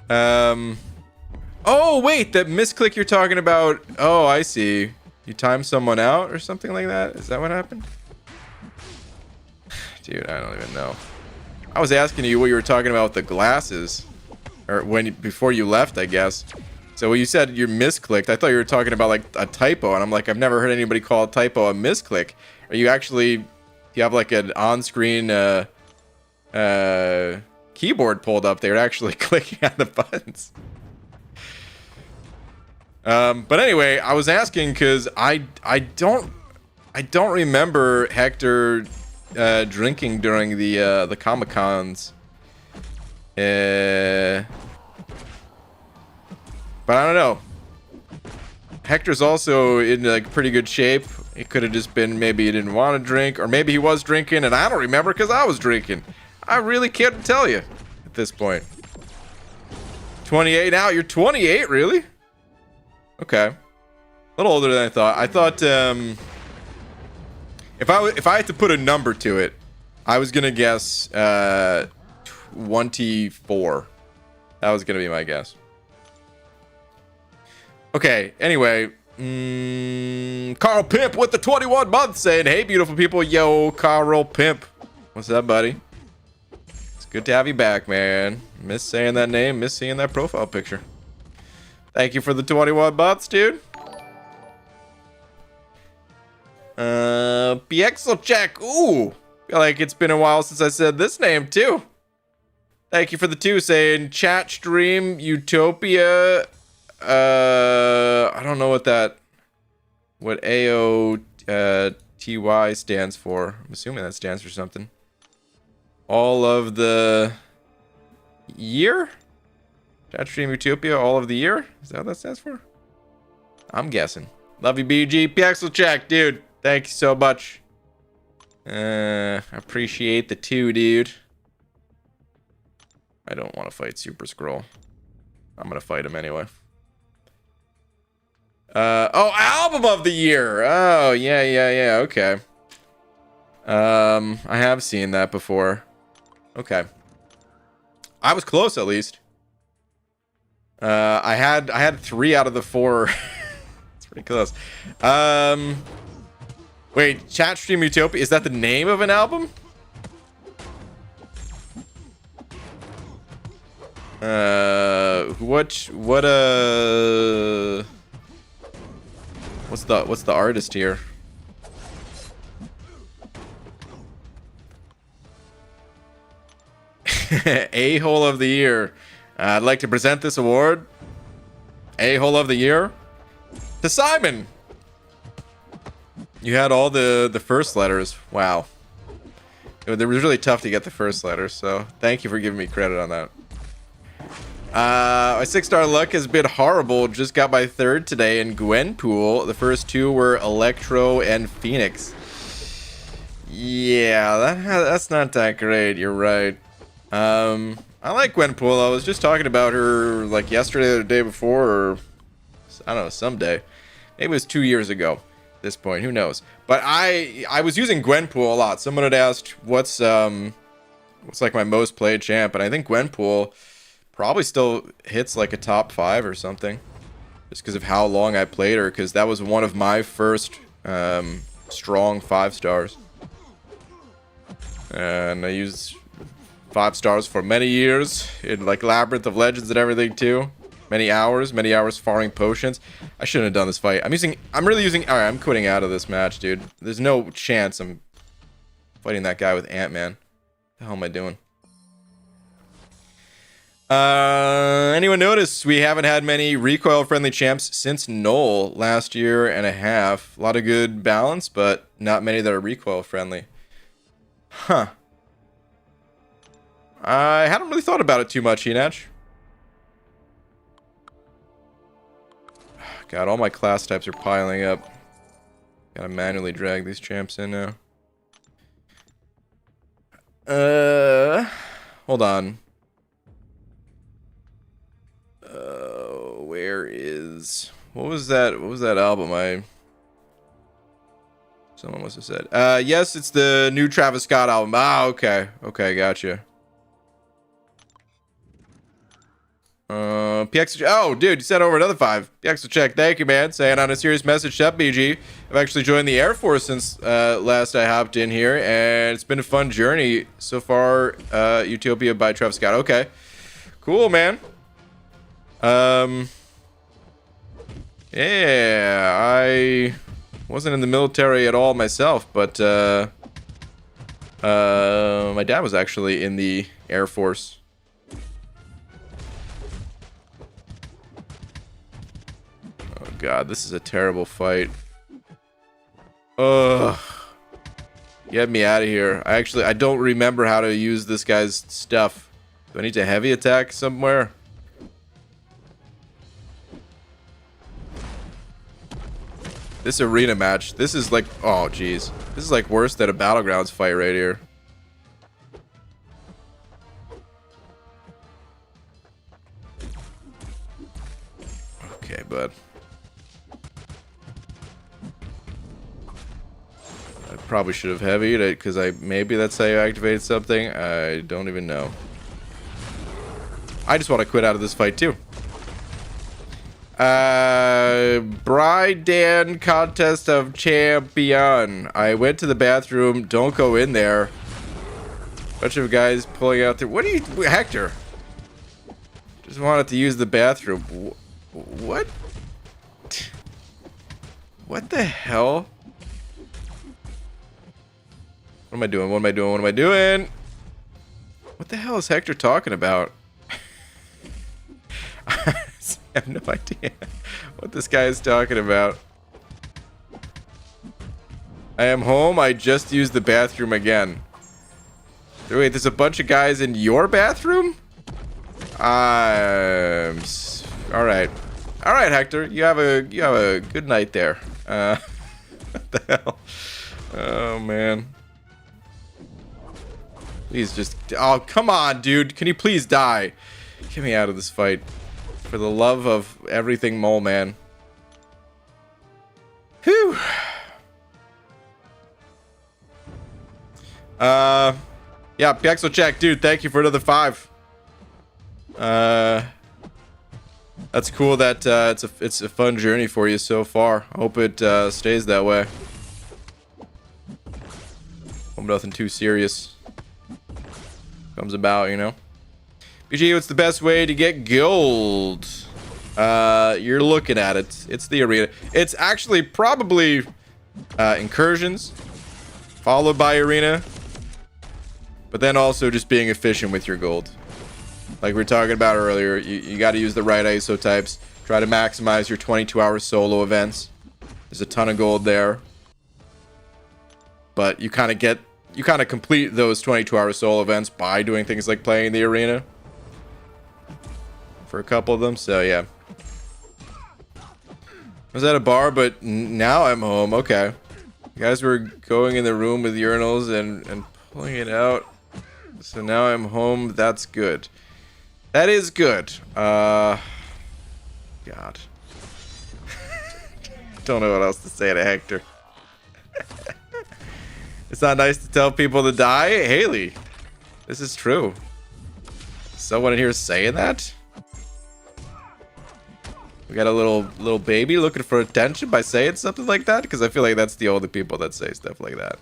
Oh wait, that misclick you're talking about. Oh, I see. You timed someone out or something like that. Is that what happened? Dude, I don't even know. I was asking you what you were talking about with the glasses, or before you left, I guess. So when you said you misclicked, I thought you were talking about like a typo, and I'm like, I've never heard anybody call a typo a misclick. Are you actually? Do you have like an on-screen keyboard pulled up there, actually clicking on the buttons? But anyway, I was asking because I don't remember Hector drinking during the Comic-Cons. But I don't know. Hector's also in like pretty good shape. It could have just been maybe he didn't want to drink, or maybe he was drinking and I don't remember because I was drinking. I really can't tell you at this point. 28 now? You're 28, really? Okay. A little older than I thought. I thought if I had to put a number to it, I was gonna guess 24. That was gonna be my guess. Okay, anyway, Carl Pimp with the 21 months saying, hey, beautiful people. Yo, Carl Pimp. What's up, buddy? It's good to have you back, man. Miss saying that name, miss seeing that profile picture. Thank you for the 21 months, dude. Pixel check. Ooh. Feel like it's been a while since I said this name too. Thank you for the 2 saying chat stream Utopia. I don't know what AOTY stands for. I'm assuming that stands for something. All of the year? Chat stream Utopia, all of the year? Is that what that stands for? I'm guessing. Love you, BG. Pixel check, dude. Thank you so much. Appreciate the 2, dude. I don't want to fight Super Scroll. I'm gonna fight him anyway. Oh, album of the year. Oh, yeah, okay. I have seen that before. Okay. I was close at least. I had 3 out of the 4. It's pretty close. Wait, chat stream Utopia, is that the name of an album? What's the artist here? A-hole of the year. I'd like to present this award, A-hole of the year, to Simon. You had all the first letters. Wow. It was really tough to get the first letters, so thank you for giving me credit on that. My 6-star luck has been horrible. Just got my 3rd today in Gwenpool. The first 2 were Electro and Phoenix. Yeah, that's not that great. You're right. I like Gwenpool. I was just talking about her like yesterday or the day before, or I don't know, someday. Maybe it was 2 years ago. At this point, who knows? But I was using Gwenpool a lot. Someone had asked what's like my most played champ, and I think Gwenpool probably still hits like a top 5 or something, just because of how long I played her, because that was one of my first strong 5 stars, and I used 5 stars for many years in like Labyrinth of Legends and everything too. Many hours farming potions. I shouldn't have done this fight. I'm really using. All right, I'm quitting out of this match, dude. There's no chance I'm fighting that guy with Ant-Man. What the hell am I doing? Anyone notice we haven't had many recoil-friendly champs since Null last year and a half? A lot of good balance, but not many that are recoil-friendly. Huh. I hadn't really thought about it too much, Hinach. God, all my class types are piling up. Gotta manually drag these champs in now. Hold on. Where is... What was that album someone must have said. Yes, it's the new Travis Scott album. Ah, okay. Okay, gotcha. PX, oh, dude, you sent over another 5. PX check, thank you, man. Saying on a serious message, Chef BG. I've actually joined the Air Force since last I hopped in here, and it's been a fun journey so far. Utopia by Travis Scott. Okay, cool, man. Yeah, I wasn't in the military at all myself, but my dad was actually in the Air Force. God, this is a terrible fight. Ugh. Get me out of here. I don't remember how to use this guy's stuff. Do I need to heavy attack somewhere? This arena match. This is like... Oh, jeez. This is like worse than a Battlegrounds fight right here. Okay, bud. I probably should have heavied it because maybe that's how you activated something. I don't even know. I just want to quit out of this fight too. Brydan Contest of Champion. I went to the bathroom. Don't go in there. Bunch of guys pulling out there. What are you, Hector? Just wanted to use the bathroom. What? What the hell? What am I doing? What am I doing? What am I doing? What the hell is Hector talking about? I have no idea what this guy is talking about. I am home. I just used the bathroom again. Wait, there's a bunch of guys in your bathroom? All right. All right, Hector. You have a good night there. What the hell? Oh man. Please just... Oh, come on, dude. Can you please die? Get me out of this fight. For the love of everything mole man. Whew. Yeah, Pixel Check, dude, thank you for another 5. That's cool that it's a fun journey for you so far. I hope it stays that way. Hope nothing too serious comes about, you know. BG, what's the best way to get gold? You're looking at it. It's the arena. It's actually probably incursions, followed by arena, but then also just being efficient with your gold. Like we were talking about earlier, you got to use the right ISO types. Try to maximize your 22-hour solo events. There's a ton of gold there, but you kind of complete those 22-hour solo events by doing things like playing the arena for a couple of them. So yeah, I was at a bar, but now I'm home. Okay, you guys were going in the room with urinals and pulling it out, so now I'm home. That's good. That is good. God. Don't know what else to say to Hector. It's not nice to tell people to die. Haley, this is true. Someone in here saying that? We got a little baby looking for attention by saying something like that? Because I feel like that's the only people that say stuff like that.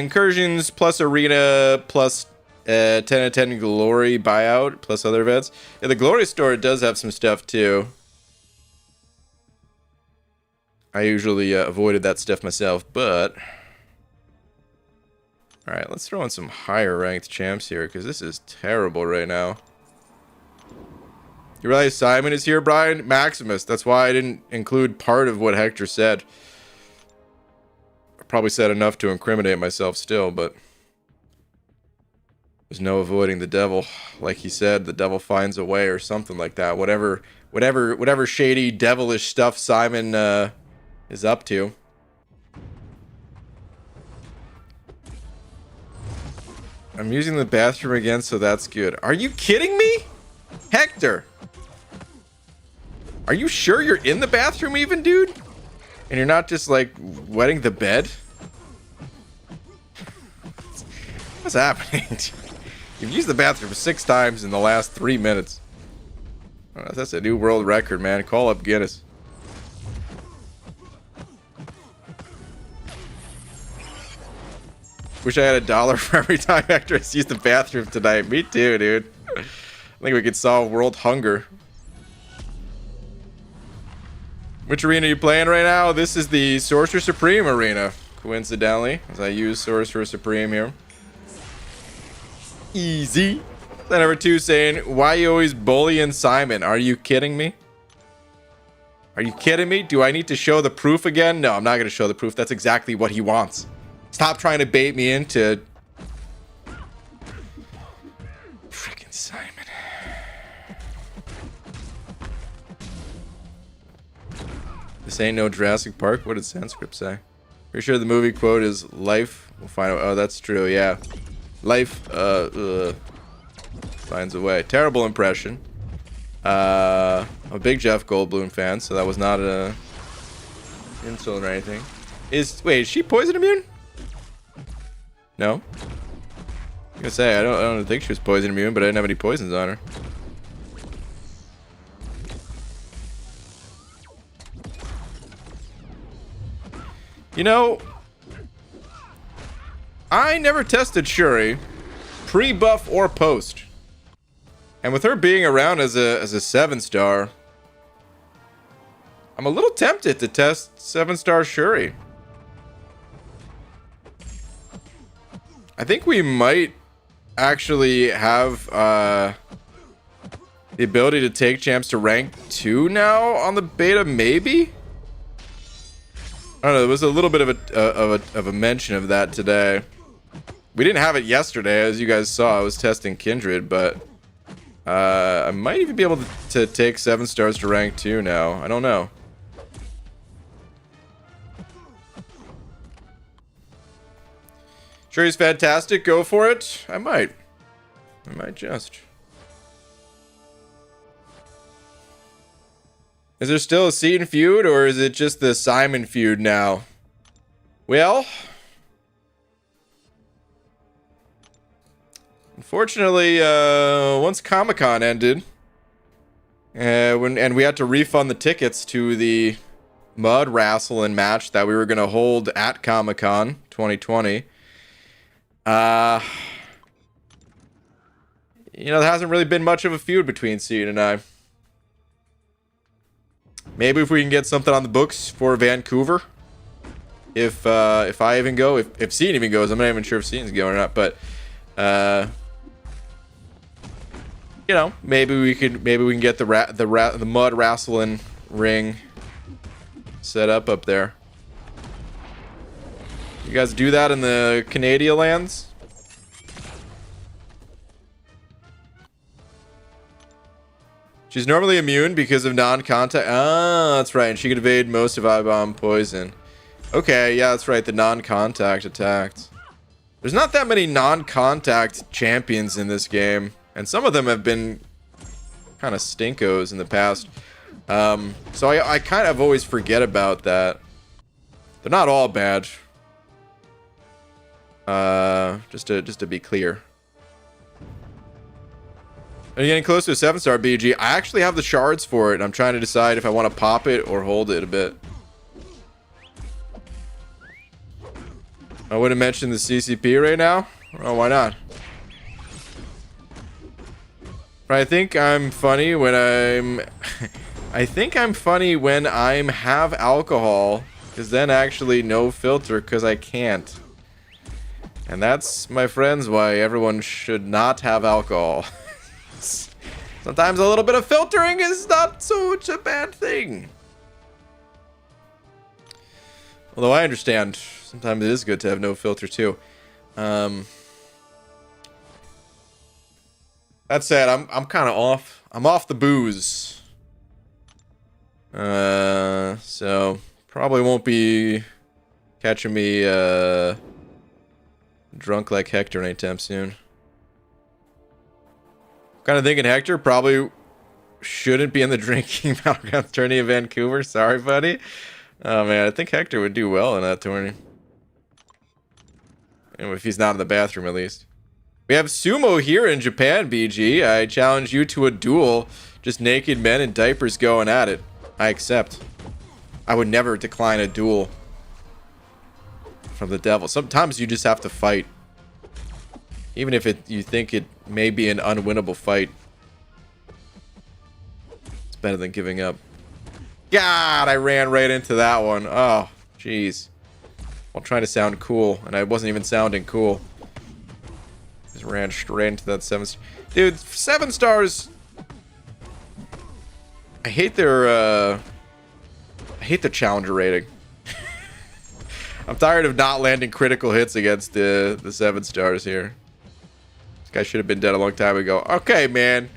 Incursions plus arena plus 10 out of 10 glory buyout plus other events. Yeah, the glory store does have some stuff too. I usually avoided that stuff myself, but... Alright, let's throw in some higher ranked champs here, because this is terrible right now. You realize Simon is here, Brian? Maximus. That's why I didn't include part of what Hector said. I probably said enough to incriminate myself still, but... There's no avoiding the devil. Like he said, the devil finds a way or something like that. Whatever shady, devilish stuff Simon is up to. I'm using the bathroom again, so that's good. Are you kidding me? Hector! Are you sure you're in the bathroom even, dude? And you're not just, like, wetting the bed? What's happening? You've used the bathroom 6 times in the last 3 minutes. Oh, that's a new world record, man. Call up Guinness. Wish I had $1 for every time Hector has used the bathroom tonight. Me too, dude. I think we could solve world hunger. Which arena are you playing right now? This is the Sorcerer Supreme arena, coincidentally, as I use Sorcerer Supreme here. Easy. Then number 2 saying, why you always bullying Simon? Are you kidding me? Are you kidding me? Do I need to show the proof again? No, I'm not going to show the proof. That's exactly what he wants. Stop trying to bait me into... Freaking Simon. This ain't no Jurassic Park. What did Sanskrit say? Pretty sure the movie quote is life. We'll find out. Oh, that's true. Yeah. Life finds a way. Terrible impression. I'm a big Jeff Goldblum fan, so that was not a insult or anything. Wait, is she poison immune? No? I'm gonna say I don't think she was poison immune, but I didn't have any poisons on her. You know, I never tested Shuri, pre-buff or post. And with her being around as a 7-star, I'm a little tempted to test 7-star Shuri. I think we might actually have the ability to take champs to rank 2 now on the beta, maybe? I don't know, there was a little bit of a mention of that today. We didn't have it yesterday, as you guys saw. I was testing Kindred, but I might even be able to take 7 stars to rank 2 now. I don't know. Sure, he's fantastic. Go for it. I might just. Is there still a Seton feud, or is it just the Simon feud now? Well, unfortunately, once Comic-Con ended, and we had to refund the tickets to the mud wrestling match that we were going to hold at Comic-Con 2020. You know, there hasn't really been much of a feud between Seton and I. Maybe if we can get something on the books for Vancouver. If I even go, if Seton even goes, I'm not even sure if Seton's going or not, but you know, maybe we can get the mud wrestling ring set up there. You guys do that in the Canadian lands? She's normally immune because of non-contact. Ah, that's right. And she could evade most of I-Bomb poison. Okay, yeah, that's right. The non-contact attacks. There's not that many non-contact champions in this game. And some of them have been kind of stinkos in the past. So I kind of always forget about that. They're not all bad. Just to be clear. Are you getting close to a 7-star BG? I actually have the shards for it. I'm trying to decide if I want to pop it or hold it a bit. I wouldn't mention the CCP right now. Oh, why not? I think I'm funny when I'm... I think I'm funny when I'm have alcohol. Because then actually no filter because I can't. And that's, my friends, why everyone should not have alcohol. Sometimes a little bit of filtering is not such a bad thing. Although I understand, sometimes it is good to have no filter too. That said, I'm kind of off. I'm off the booze. So probably won't be catching me drunk like Hector anytime soon. Kind of thinking Hector probably shouldn't be in the drinking battleground tourney in Vancouver. Sorry, buddy. Oh man, I think Hector would do well in that tourney. And if he's not in the bathroom, at least. We have sumo here in Japan, BG. I challenge you to a duel. Just naked men in diapers going at it. I accept. I would never decline a duel from the devil. Sometimes you just have to fight. Even if you think it may be an unwinnable fight. It's better than giving up. God, I ran right into that one. Oh, jeez. While trying to sound cool, and I wasn't even sounding cool. Just ran straight into that 7 star. Dude, 7 stars. I hate their challenger rating. I'm tired of not landing critical hits against the 7 stars here. This guy should have been dead a long time ago. Okay, man.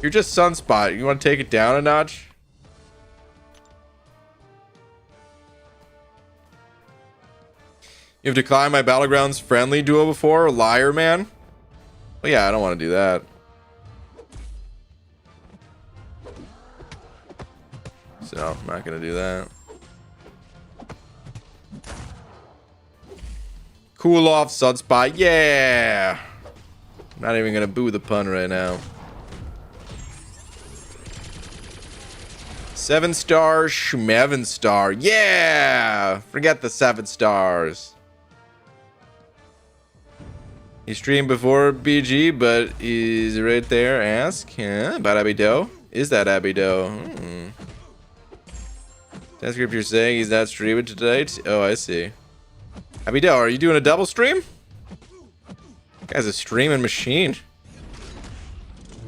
You're just Sunspot. You want to take it down a notch? You've declined my Battlegrounds friendly duel before? Liar, man. Well, yeah, I don't want to do that. So, I'm not going to do that. Cool off, Sunspot. Yeah! I'm not even going to boo the pun right now. 7 star, Schmevin star. Yeah! Forget the 7 stars. He streamed before BG, but he's right there. Ask about Abido. Is that Abido? Transcript, you're saying he's not streaming tonight? Oh, I see. Abido, are you doing a double stream? Guy's a streaming machine.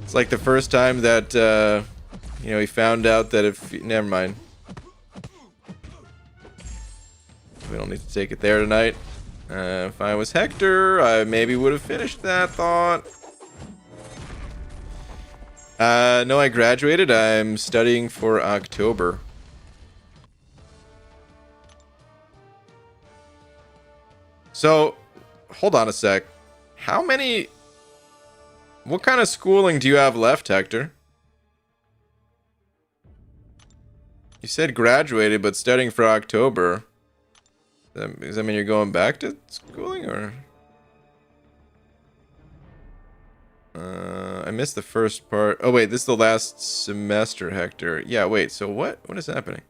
It's like the first time that, you know, he found out that if... Never mind. We don't need to take it there tonight. If I was Hector, I maybe would have finished that thought. No, I graduated. I'm studying for October. So, hold on a sec. How many... What kind of schooling do you have left, Hector? You said graduated, but studying for October. Does that mean you're going back to schooling, or? I missed the first part. Oh, wait, this is the last semester, Hector. Yeah, wait, so what? What is happening?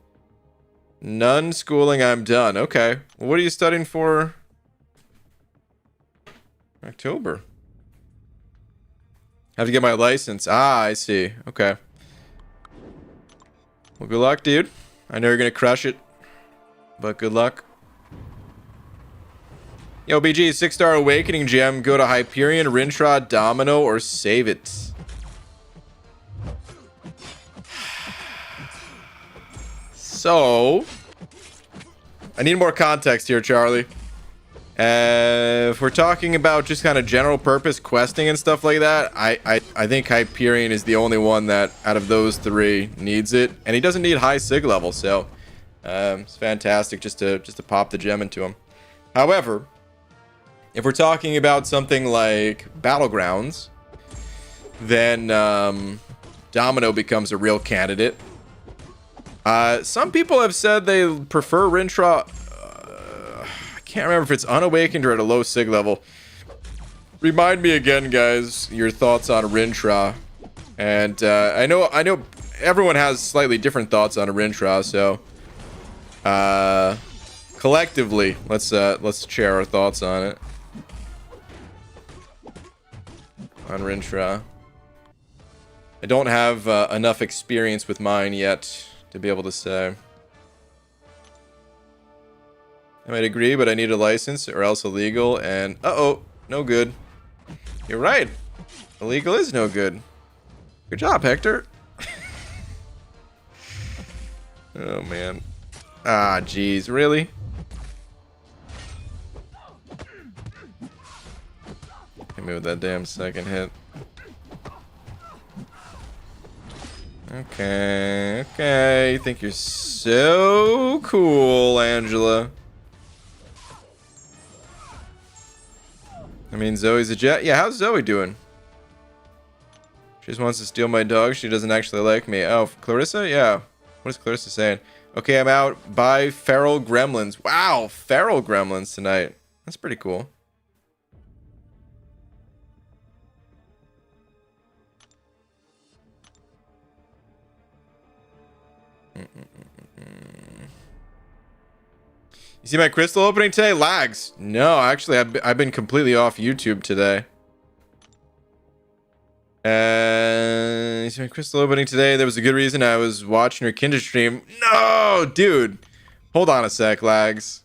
None schooling, I'm done. Okay. Well, what are you studying for? October. Have to get my license. Ah, I see. Okay. Well, good luck, dude. I know you're gonna crush it, but good luck. Yo, BG, 6-star Awakening Gem. Go to Hyperion, Rintra, Domino, or save it. So, I need more context here, Charlie. If we're talking about just kind of general purpose questing and stuff like that, I think Hyperion is the only one that out of those three needs it, and he doesn't need high sig level, so it's fantastic just to pop the gem into him. However, if we're talking about something like Battlegrounds, then Domino becomes a real candidate. Some people have said they prefer Rintra. I can't remember if it's unawakened or at a low sig level. Remind me again, guys, your thoughts on Rintra. And I know everyone has slightly different thoughts on a Rintra, so collectively, let's share our thoughts on it. On Rintra. I don't have enough experience with mine yet to be able to say. I might agree, but I need a license or else illegal, and uh-oh, no good. You're right. Illegal is no good. Good job, Hector. Oh, man. Ah, jeez, really? Hit me with that damn second hit. Okay, okay. You think you're so cool, Angela. I mean, Zoe's a jet. Yeah, how's Zoe doing? She just wants to steal my dog. She doesn't actually like me. Oh, Clarissa? Yeah. What is Clarissa saying? Okay, I'm out. Bye, feral gremlins. Wow, feral gremlins tonight. That's pretty cool. You see my crystal opening today? Lags. No, actually, I've been completely off YouTube today. You see my crystal opening today? There was a good reason. I was watching your Kindred stream. No, dude. Hold on a sec, Lags.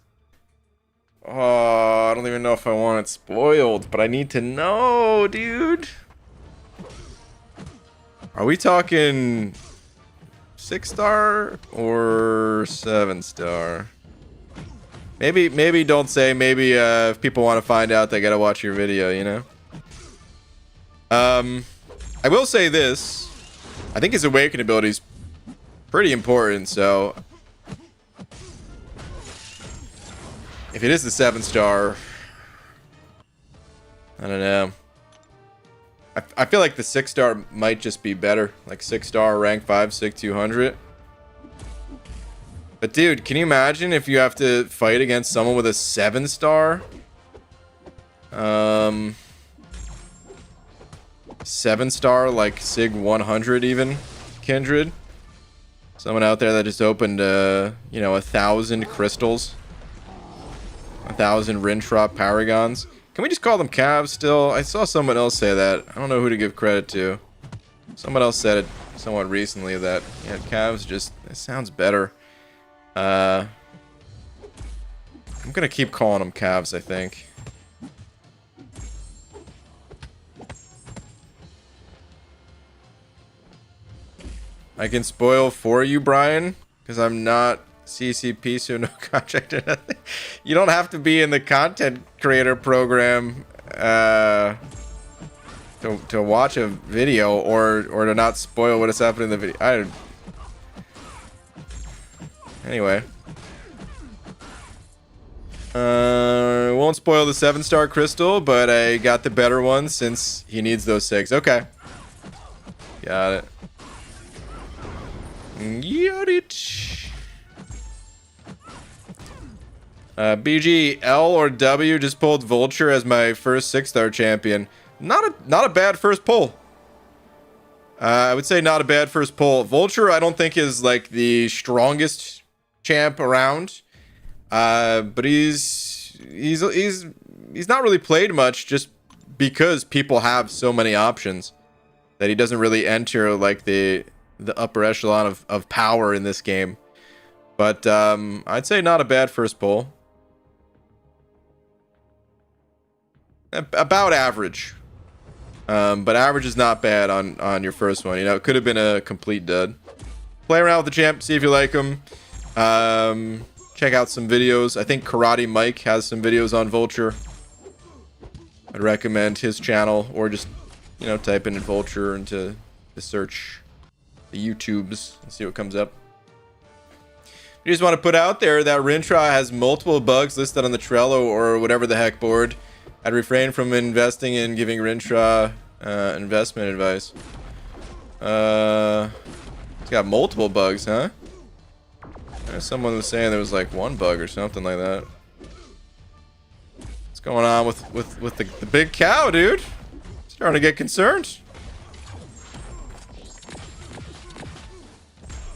Oh, I don't even know if I want it spoiled, but I need to know, dude. Are we talking 6-star or 7-star? Maybe don't say. Maybe if people want to find out, they gotta watch your video, you know? I will say this. I think his awaken ability is pretty important, so if it is the 7-star, I don't know. I feel like the 6-star might just be better. Like 6-star, rank 5, sig 200. But dude, can you imagine if you have to fight against someone with a 7-star? 7-star, like sig 100 even, Kindred. Someone out there that just opened, you know, 1,000 crystals. 1,000 Rintra paragons. Can we just call them calves still? I saw someone else say that. I don't know who to give credit to. Someone else said it somewhat recently that, yeah, calves just, it sounds better. I'm gonna keep calling them calves, I think. I can spoil for you, Brian, because I'm not CCP, so no contract or nothing. You don't have to be in the content creator program to watch a video or to not spoil what is happening in the video. Anyway. Won't spoil the 7-star crystal, but I got the better one since he needs those 6. Okay. Got it. Got it. BG, L or W, just pulled Vulture as my first 6-star champion. Not a bad first pull. I would say not a bad first pull. Vulture, I don't think is like the strongest champ around. But he's not really played much just because people have so many options that he doesn't really enter like the upper echelon of power in this game. But I'd say not a bad first pull. About average. But average is not bad on your first one. You know, it could have been a complete dud. Play around with the champ, see if you like him. Check out some videos. I think Karate Mike has some videos on Vulture. I'd recommend his channel, or just, you know, type in Vulture into the search, the YouTubes, and see what comes up. I just want to put out there that Rintra has multiple bugs listed on the Trello or whatever the heck board. I'd refrain from investing in giving Rintra investment advice. It's got multiple bugs, huh? Someone was saying there was like one bug or something like that. What's going on with the big cow, dude? Starting to get concerned.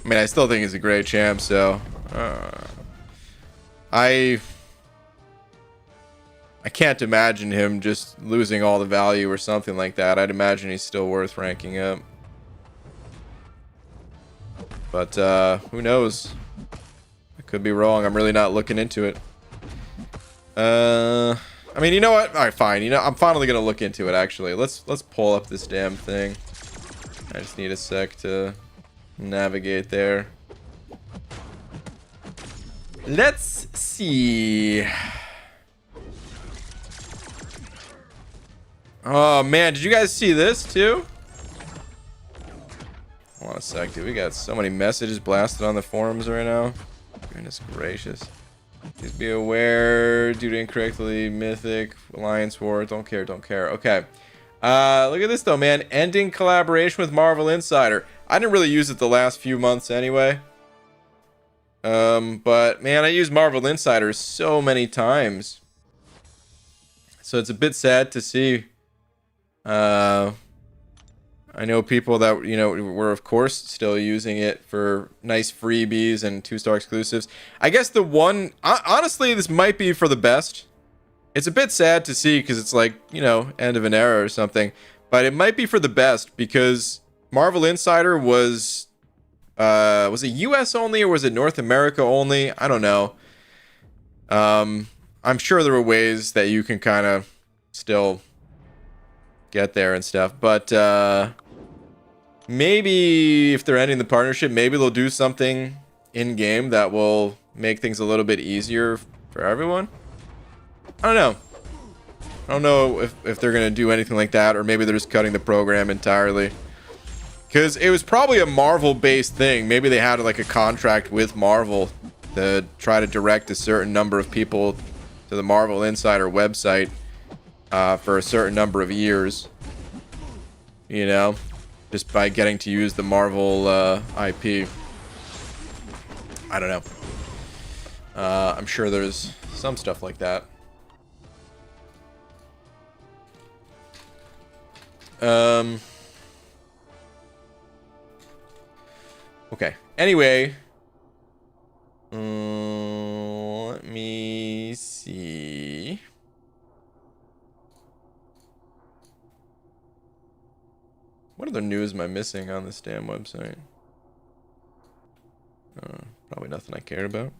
I mean, I still think he's a great champ, so I can't imagine him just losing all the value or something like that. I'd imagine he's still worth ranking up. But who knows? I could be wrong. I'm really not looking into it. I mean, you know what? All right, fine. You know, I'm finally gonna look into it. Actually, let's pull up this damn thing. I just need a sec to navigate there. Let's see. Oh man, did you guys see this too? Hold on a sec, dude. We got so many messages blasted on the forums right now. Goodness gracious. Please be aware due to incorrectly mythic alliance war. Don't care. Okay. Look at this though, man. Ending collaboration with Marvel Insider. I didn't really use it the last few months anyway. But man, I use Marvel Insider so many times. So it's a bit sad to see. I know people that, you know, were of course still using it for nice freebies and 2-star exclusives. I guess the one, honestly, this might be for the best. It's a bit sad to see because it's like, you know, end of an era or something. But it might be for the best because Marvel Insider was it US only or was it North America only? I don't know. I'm sure there were ways that you can kind of still get there and stuff, but maybe if they're ending the partnership, maybe they'll do something in game that will make things a little bit easier for everyone. I don't know if they're gonna do anything like that, or maybe they're just cutting the program entirely, because it was probably a Marvel based thing. Maybe they had like a contract with Marvel to try to direct a certain number of people to the Marvel Insider website for a certain number of years, you know, just by getting to use the Marvel IP. I don't know. I'm sure there's some stuff like that. Okay. Anyway, let me see. What other news am I missing on this damn website? Probably nothing I cared about.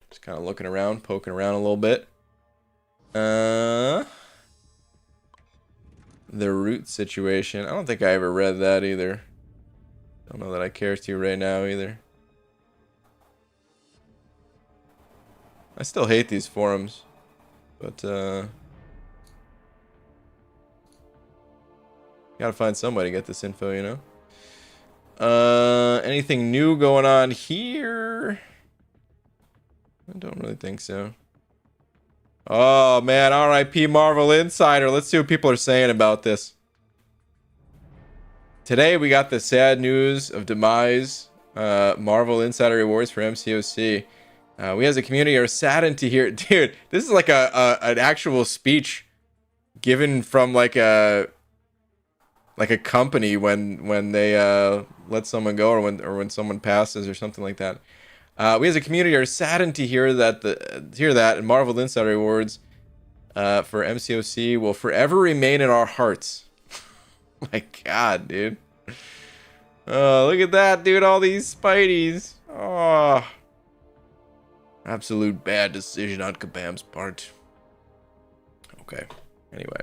Just kind of looking around, poking around a little bit. the root situation. I don't think I ever read that either. Don't know that I care to right now either. I still hate these forums, but gotta find somebody to get this info, you know. Anything new going on here? I don't really think so. Oh man, R.I.P. Marvel Insider. Let's see what people are saying about this. Today we got the sad news of demise. Marvel Insider Rewards for MCOC. We as a community are saddened to hear, dude. This is like an actual speech given from like a company when they let someone go or when someone passes or something like that. We as a community are saddened to hear that and Marvel Insider Rewards for MCOC will forever remain in our hearts. My God, dude. Oh, look at that, dude. All these Spideys. Oh. Absolute bad decision on Kabam's part. Okay. Anyway.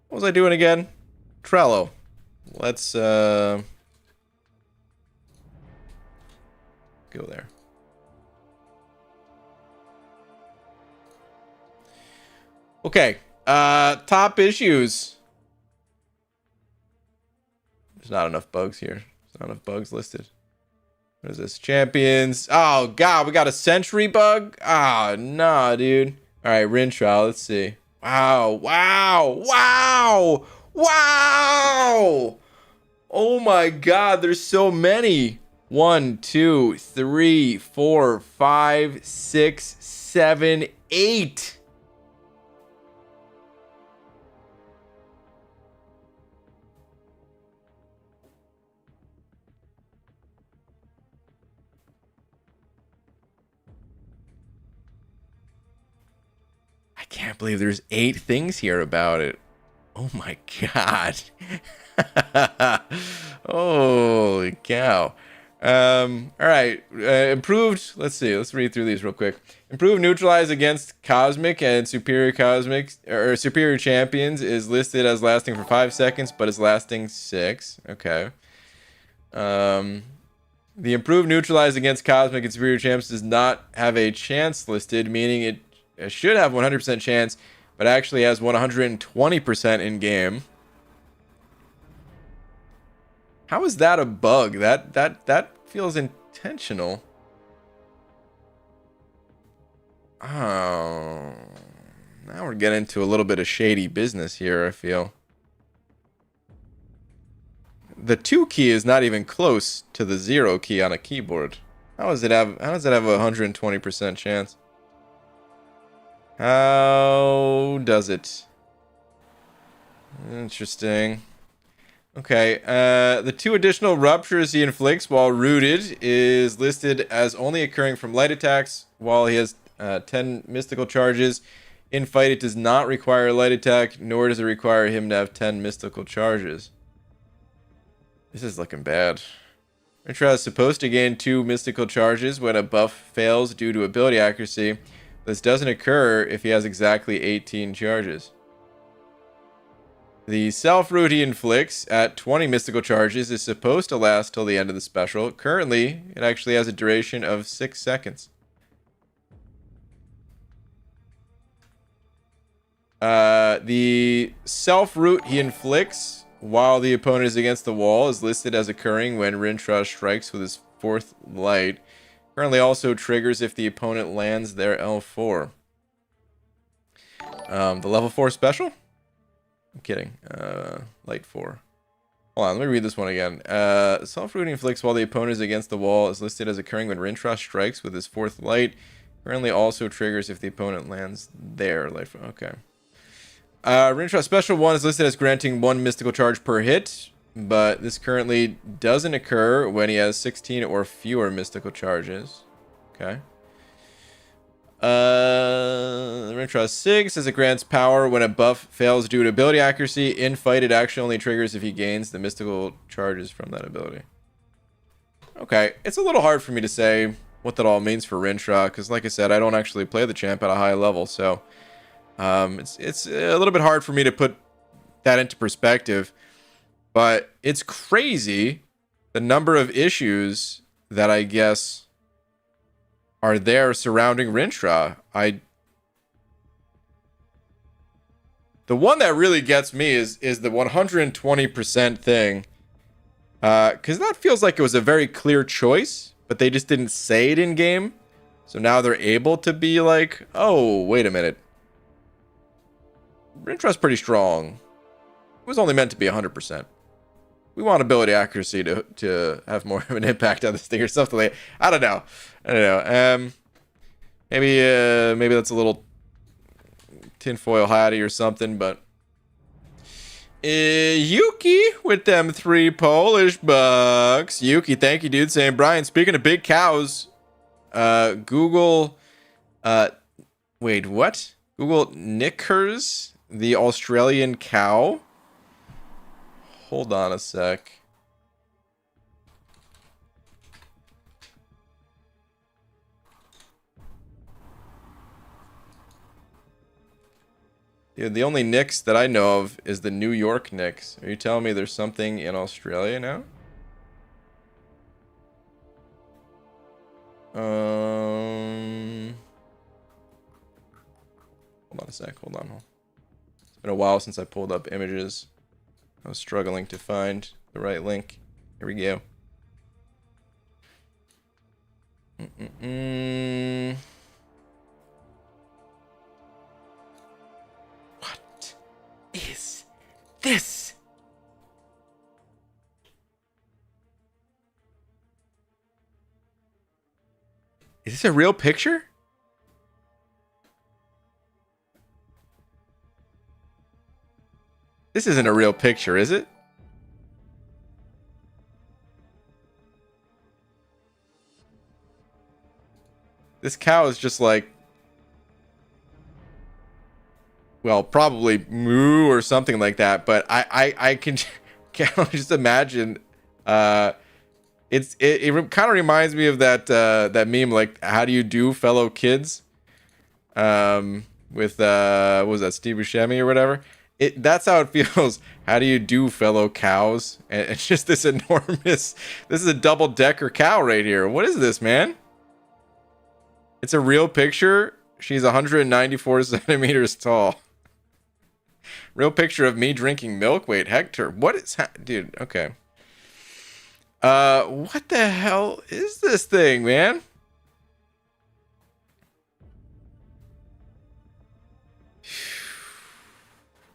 What was I doing again? Trello. Let's go there. Okay. Top issues. There's not enough bugs here. There's not enough bugs listed. What is this? Champions. Oh God, we got a Sentry bug? Ah, nah, dude. Alright, Rintra, let's see. Wow, wow, wow, wow! Oh my God, there's so many. 1, 2, 3, 4, 5, 6, 7, 8. I can't believe there's 8 things here about it. Oh my God. Holy cow. All right. Improved. Let's see. Let's read through these real quick. Improved neutralize against cosmic and superior superior champions is listed as lasting for 5 seconds, but is lasting 6. Okay. The improved neutralize against cosmic and superior champs does not have a chance listed, meaning it should have 100% chance, but actually has 120% in game. How is that a bug? That feels intentional. Oh, now we're getting into a little bit of shady business here, I feel. The 2 key is not even close to the 0 key on a keyboard. How does it have a 120% chance? How does it? Interesting. Okay, the 2 additional ruptures he inflicts while rooted is listed as only occurring from light attacks. While he has 10 mystical charges, in fight it does not require a light attack, nor does it require him to have 10 mystical charges. This is looking bad. Rintra is supposed to gain 2 mystical charges when a buff fails due to ability accuracy. This doesn't occur if he has exactly 18 charges. The self-root he inflicts at 20 mystical charges is supposed to last till the end of the special. Currently, it actually has a duration of 6 seconds. The self-root he inflicts while the opponent is against the wall is listed as occurring when Rintra strikes with his 4th light. Currently also triggers if the opponent lands their L4. The level 4 special? I'm kidding. Light 4. Hold on, let me read this one again. Self-rooting inflicts while the opponent is against the wall is listed as occurring when Rintra strikes with his 4th light. Currently also triggers if the opponent lands their light 4. Okay. Rintra special 1 is listed as granting 1 mystical charge per hit, but this currently doesn't occur when he has 16 or fewer mystical charges. Okay. Rintra 6 says it grants power when a buff fails due to ability accuracy. In fight, it actually only triggers if he gains the mystical charges from that ability. Okay, it's a little hard for me to say what that all means for Rintra, because like I said, I don't actually play the champ at a high level, so it's a little bit hard for me to put that into perspective. But it's crazy the number of issues that I guess are there surrounding Rintra. The one that really gets me is the 120% thing. Because that feels like it was a very clear choice, but they just didn't say it in game. So now they're able to be like, oh, wait a minute. Rintra's pretty strong. It was only meant to be 100%. We want ability accuracy to have more of an impact on this thing or something like that. I don't know. Maybe that's a little tinfoil hatty or something, but Yuki with them 3 Polish bucks. Yuki, thank you, dude. Saying, Brian, speaking of big cows, Google, wait, what? Google Knickers, the Australian cow. Hold on a sec. Dude, the only Knicks that I know of is the New York Knicks. Are you telling me there's something in Australia now? Hold on a sec. Hold on. It's been a while since I pulled up images. I was struggling to find the right link. Here we go. What is this? Is this a real picture? This isn't a real picture, is it? This cow is just like, well, probably moo or something like that, but I can't just imagine. It kind of reminds me of that meme, like, how do you do, fellow kids? With what was that, Steve Buscemi or whatever? That's how it feels. How do you do, fellow cows? And it's just this enormous. This is a double-decker cow right here. What is this, man? It's a real picture. She's 194 centimeters tall. Real picture of me drinking milk. Wait, Hector, what is dude? Okay. What the hell is this thing, man?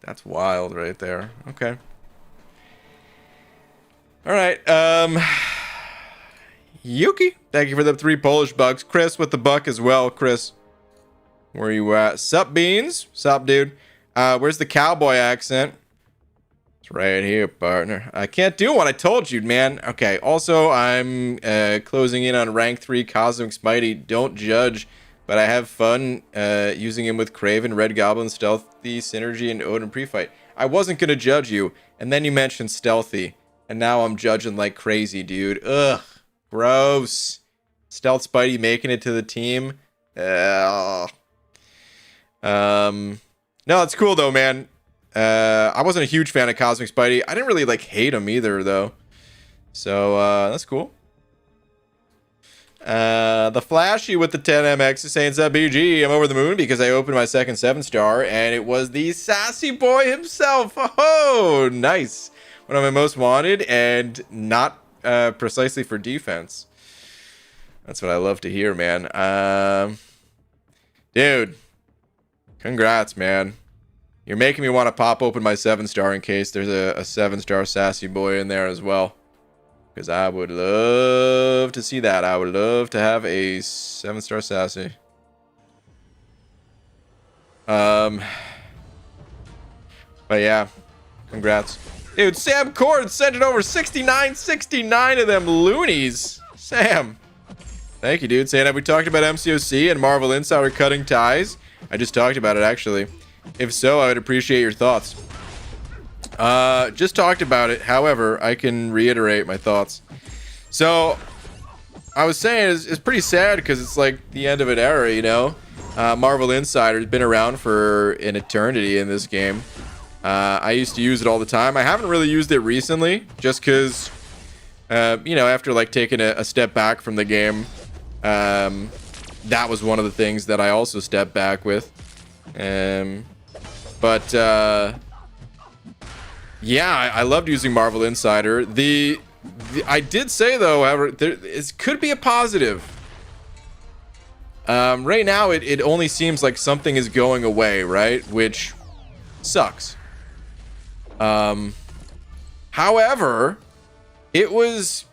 That's wild right there. Okay. All right. Yuki, thank you for the 3 Polish bucks. Chris with the buck as well. Chris, where you at? Sup, Beans? Sup, dude? Where's the cowboy accent? It's right here, partner. I can't do one. I told you, man. Okay. Also, I'm closing in on rank 3 Cosmic Spidey. Don't judge. But I have fun using him with Kraven, Red Goblin, Stealthy, Synergy, and Odin pre-fight. I wasn't going to judge you, and then you mentioned Stealthy. And now I'm judging like crazy, dude. Ugh. Gross. Stealth Spidey making it to the team. No, it's cool, though, man. I wasn't a huge fan of Cosmic Spidey. I didn't really, like, hate him either, though. So, that's cool. The Flashy with the 10MX is saying, "Sub BG, I'm over the moon because I opened my second 7-star and it was the sassy boy himself. Oh, nice. One of my most wanted and not precisely for defense." That's what I love to hear, man. Dude, congrats, man. You're making me want to pop open my 7-star in case there's a 7-star sassy boy in there as well. Because I would love to see that. I would love to have a 7-star sassy. But yeah, congrats. Dude, Sam Cord sent it over 69 of them loonies. Sam. Thank you, dude. Saying, have we talked about MCOC and Marvel Insider cutting ties? I just talked about it, actually. If so, I would appreciate your thoughts. Just talked about it. However, I can reiterate my thoughts. So, I was saying is pretty sad because it's like the end of an era, you know. Marvel Insider has been around for an eternity in this game. I used to use it all the time. I haven't really used it recently, just because, you know, after like taking a step back from the game, that was one of the things that I also stepped back with. But yeah, I loved using Marvel Insider. I did say though, however, it could be a positive. Right now, it only seems like something is going away, right? Which sucks. However, it was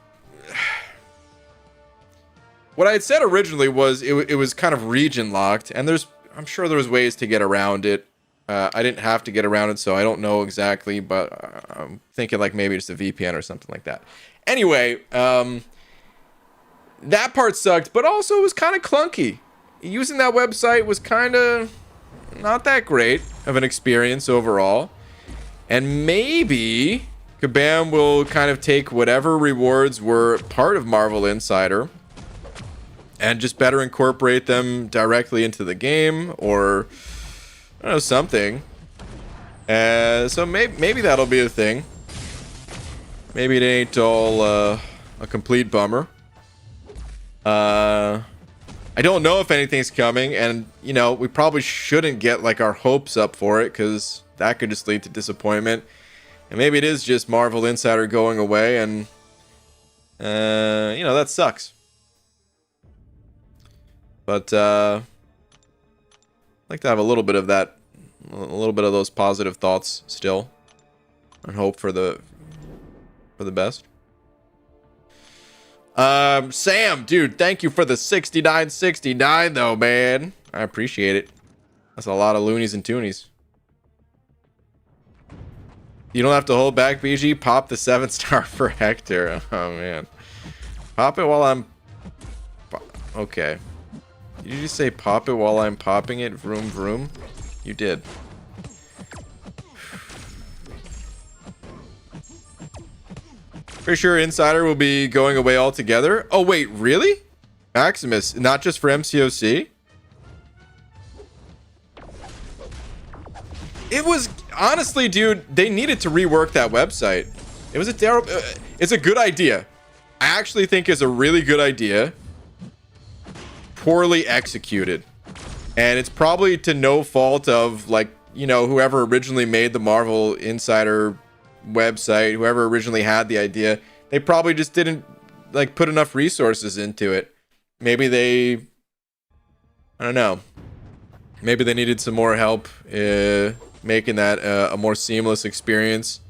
what I had said originally was it was kind of region locked, and I'm sure there was ways to get around it. I didn't have to get around it, so I don't know exactly, but I'm thinking like maybe just a VPN or something like that. Anyway, that part sucked, but also it was kind of clunky. Using that website was kind of not that great of an experience overall. And maybe Kabam will kind of take whatever rewards were part of Marvel Insider and just better incorporate them directly into the game, or I don't know, something. So maybe that'll be a thing. Maybe it ain't all a complete bummer. I don't know if anything's coming, and you know, we probably shouldn't get like our hopes up for it, because that could just lead to disappointment. And maybe it is just Marvel Insider going away, and you know, that sucks. But I'd like to have a little bit of that, a little bit of those positive thoughts still, and hope for the best. Sam, dude, thank you for the 69.69 though, man. I appreciate it. That's a lot of loonies and toonies. You don't have to hold back, BG. Pop the 7-star for Hector. Oh man, pop it while I'm. Okay. Did you just say pop it while I'm popping it? Vroom vroom. You did. Pretty sure Insider will be going away altogether. Oh wait, really? Maximus, not just for MCOC? It was honestly, dude, they needed to rework that website. It was a terrible. It's a good idea. I actually think it's a really good idea. Poorly executed, and it's probably to no fault of, like, you know, whoever originally made the Marvel Insider website, whoever originally had the idea. They probably just didn't like put enough resources into it. Maybe they, I don't know, maybe they needed some more help making that a more seamless experience,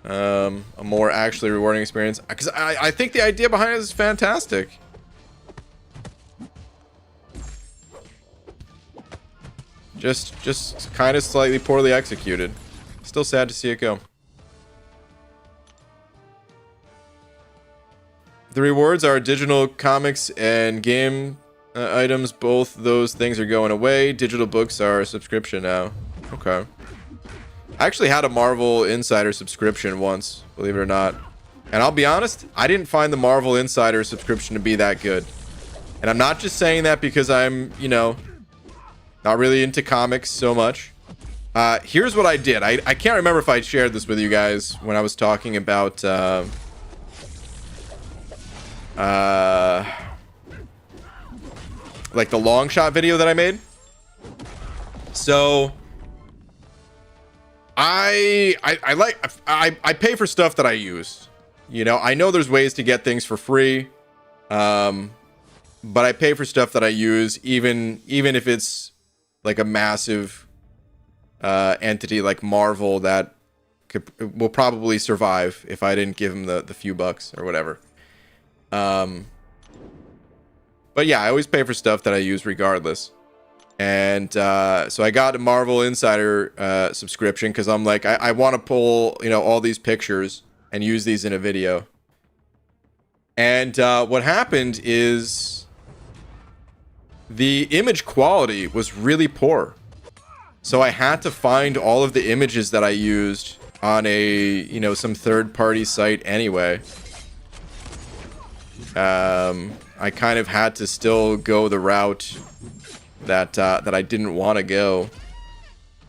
a more actually rewarding experience, because I think the idea behind it is fantastic. Just kind of slightly poorly executed. Still sad to see it go. The rewards are digital comics and game items. Both those things are going away. Digital books are a subscription now. Okay. I actually had a Marvel Insider subscription once, believe it or not. And I'll be honest, I didn't find the Marvel Insider subscription to be that good. And I'm not just saying that because I'm, you know, not really into comics so much. Here's what I did. I can't remember if I shared this with you guys when I was talking about like the long shot video that I made. So I pay for stuff that I use. You know, I know there's ways to get things for free, but I pay for stuff that I use, even if it's like a massive entity like Marvel that will probably survive if I didn't give them the few bucks or whatever. But yeah, I always pay for stuff that I use regardless. And so I got a Marvel Insider subscription because I'm like, I want to pull, you know, all these pictures and use these in a video. And what happened is the image quality was really poor. So I had to find all of the images that I used on a, you know, some third-party site anyway. I kind of had to still go the route that I didn't want to go,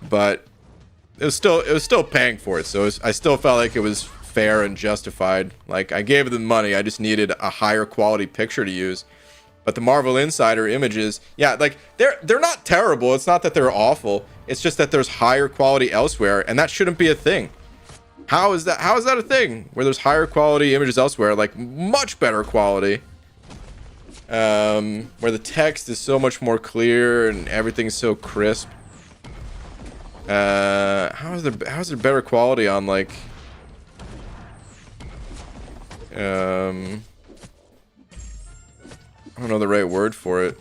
but it was still paying for it. So I still felt like it was fair and justified. Like, I gave them money, I just needed a higher quality picture to use. But the Marvel Insider images, yeah, like they're not terrible. It's not that they're awful. It's just that there's higher quality elsewhere, and that shouldn't be a thing. How is that a thing where there's higher quality images elsewhere, like much better quality, where the text is so much more clear and everything's so crisp? How is there better quality on, like, I don't know the right word for it.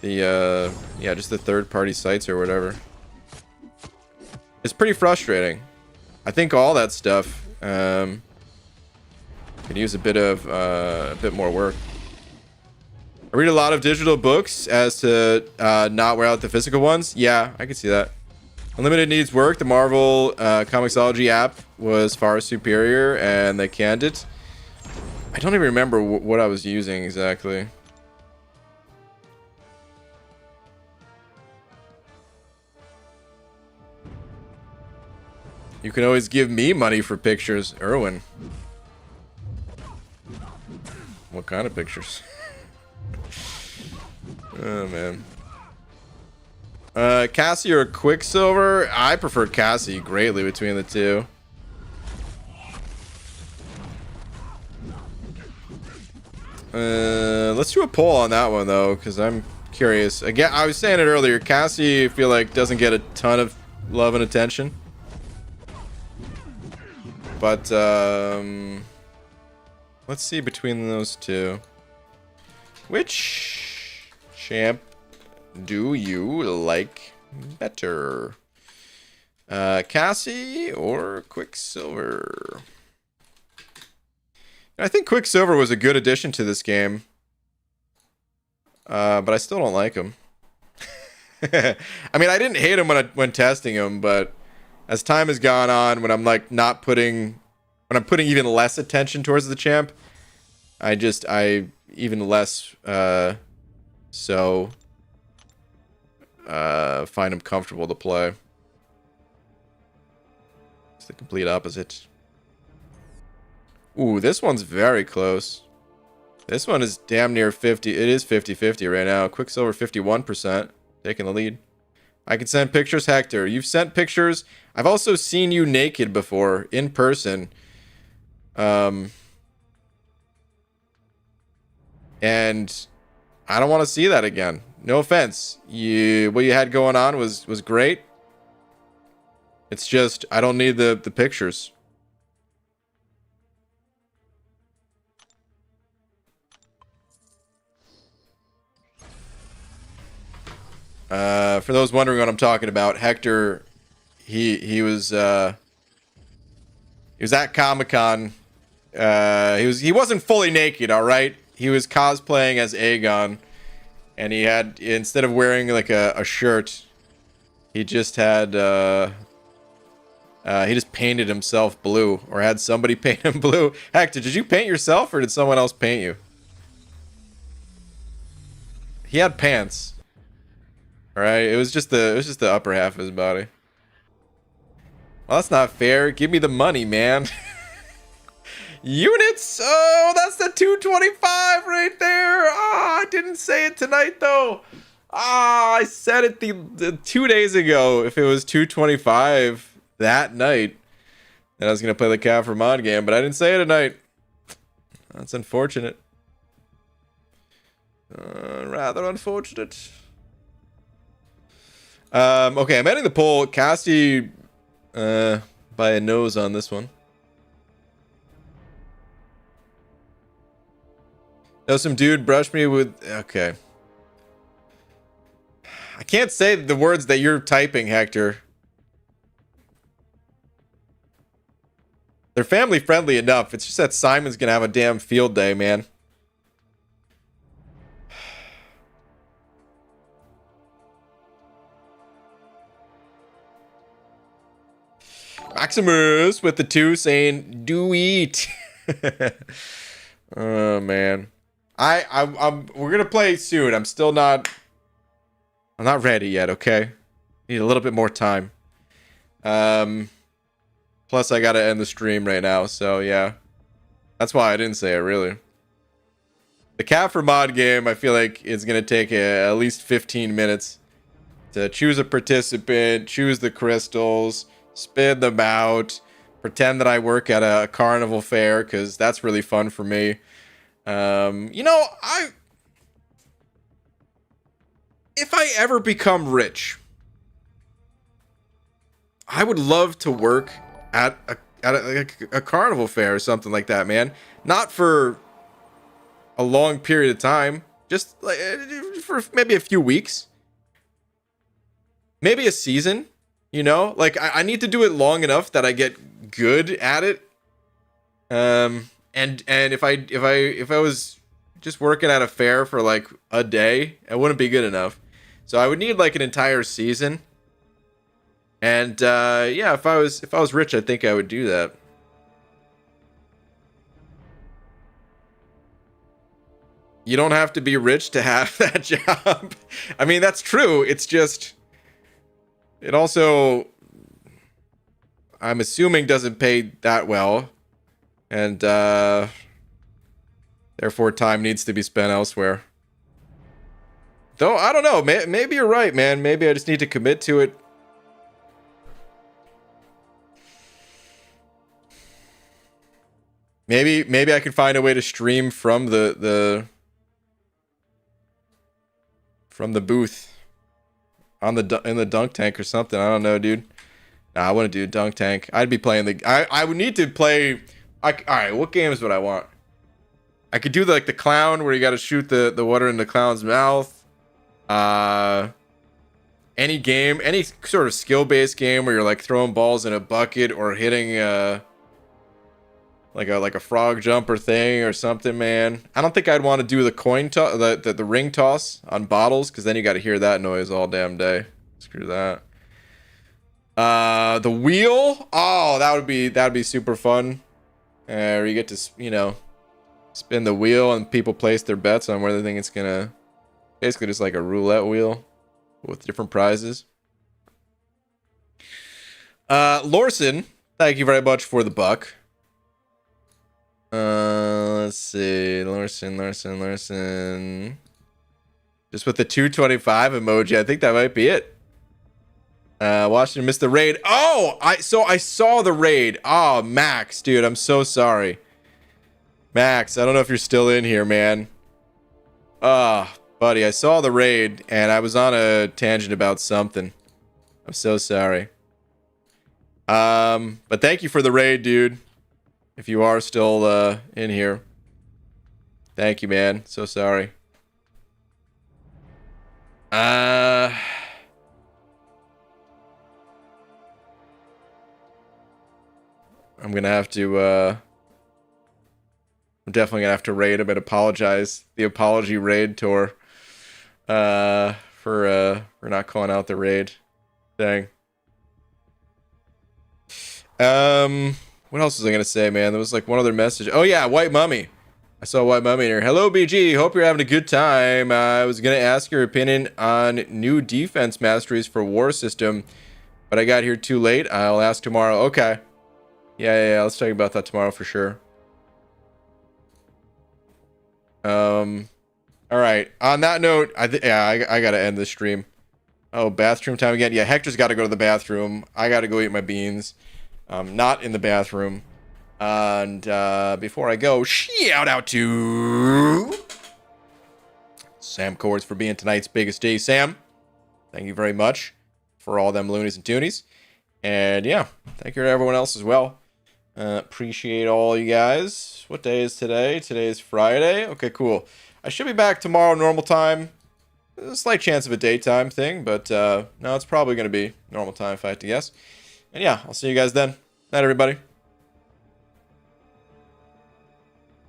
The yeah, just the third-party sites or whatever. It's pretty frustrating. I think all that stuff could use a bit more work. I read a lot of digital books as to not wear out the physical ones. Yeah, I can see that. Unlimited needs work. The Marvel Comixology app was far superior, and they canned it. I don't even remember what I was using exactly. You can always give me money for pictures, Erwin. What kind of pictures? Oh, man. Cassie or Quicksilver? I prefer Cassie greatly between the two. Let's do a poll on that one, though, because I'm curious. Again, I was saying it earlier. Cassie, I feel like, doesn't get a ton of love and attention. But, let's see between those two. Which champ do you like better? Cassie or Quicksilver? I think Quicksilver was a good addition to this game. But I still don't like him. I mean, I didn't hate him when testing him, but as time has gone on, when I'm like when I'm putting even less attention towards the champ, I even less find him comfortable to play. It's the complete opposite. Ooh, this one's very close. This one is damn near 50. It is 50-50 right now. Quicksilver 51%, taking the lead. I can send pictures, Hector. You've sent pictures. I've also seen you naked before, in person. And I don't want to see that again. No offense. What you had going on was great. It's just, I don't need the pictures. For those wondering what I'm talking about, Hector, he was at Comic-Con. He wasn't fully naked, all right. He was cosplaying as Aegon, and he had, instead of wearing like a shirt, he just had he just painted himself blue, or had somebody paint him blue. Hector, did you paint yourself, or did someone else paint you? He had pants. All right, it was just the upper half of his body. Well, that's not fair. Give me the money, man. Units. Oh, that's the 225 right there. Ah, I didn't say it tonight though. Ah, I said it the 2 days ago. If it was 225 that night, then I was gonna play the Cat for Mod game, but I didn't say it tonight. That's unfortunate. Rather unfortunate. Okay, I'm ending the poll. Cassie, by a nose on this one. No, some dude brushed me with... Okay. I can't say the words that you're typing, Hector. They're family friendly enough. It's just that Simon's gonna have a damn field day, man. Maximus with the 2 saying, do eat. Oh man. We're gonna play soon. I'm not ready yet, okay? Need a little bit more time. Plus I gotta end the stream right now, so yeah. That's why I didn't say it, really. The Cat for Mod game, I feel like it's gonna take at least 15 minutes to choose a participant, choose the crystals, spin them out, pretend that I work at a carnival fair, because that's really fun for me. You know, if I ever become rich, I would love to work at a carnival fair or something like that, man. Not for a long period of time, just like for maybe a few weeks, maybe a season. You know, like I need to do it long enough that I get good at it. And if I was just working at a fair for like a day, it wouldn't be good enough. So I would need like an entire season. And yeah, if I was rich, I think I would do that. You don't have to be rich to have that job. I mean, that's true. It's just, it also, I'm assuming, doesn't pay that well. And therefore time needs to be spent elsewhere. Though, I don't know. Maybe you're right, man. Maybe I just need to commit to it. Maybe I can find a way to stream from the booth on in the dunk tank or something. I don't know, dude. Nah, I wouldn't do dunk tank. I'd be playing I would need to play. All right, what games would I want? I could do like the clown where you got to shoot the water in the clown's mouth. Any game, any sort of skill-based game where you're like throwing balls in a bucket or hitting like a frog jumper thing or something, man. I don't think I'd want to do the coin toss, the ring toss on bottles, because then you got to hear that noise all damn day. Screw that. The wheel. Oh, that'd be super fun. Where you get to, you know, spin the wheel and people place their bets on where they think it's gonna. Basically, just like a roulette wheel with different prizes. Lorson, thank you very much for the buck. Let's see. Larson. Just with the 225 emoji, I think that might be it. Washington missed the raid. Oh, I saw the raid. Oh, Max, dude, I'm so sorry. Max, I don't know if you're still in here, man. Buddy, I saw the raid and I was on a tangent about something. I'm so sorry. But thank you for the raid, dude. If you are still in here. Thank you, man. So sorry. I'm gonna have to I'm definitely gonna have to raid him and apologize. The apology raid tour. For not calling out the raid. Dang. What else was I gonna say, man? There was like one other message. Oh yeah, White Mummy. I saw White Mummy here. Hello, BG. Hope you're having a good time. I was gonna ask your opinion on new defense masteries for War System, but I got here too late. I'll ask tomorrow. Okay. Yeah. Let's talk about that tomorrow for sure. All right. On that note, I gotta end this stream. Oh, bathroom time again. Yeah, Hector's got to go to the bathroom. I got to go eat my beans. Not in the bathroom. And before I go, shout out to Sam Cords for being tonight's biggest day. Sam, thank you very much for all them loonies and toonies. And yeah, thank you to everyone else as well. Appreciate all you guys. What day is today? Today is Friday. Okay, cool. I should be back tomorrow normal time. There's a slight chance of a daytime thing, but no, it's probably going to be normal time if I had to guess. And yeah, I'll see you guys then. Night, everybody.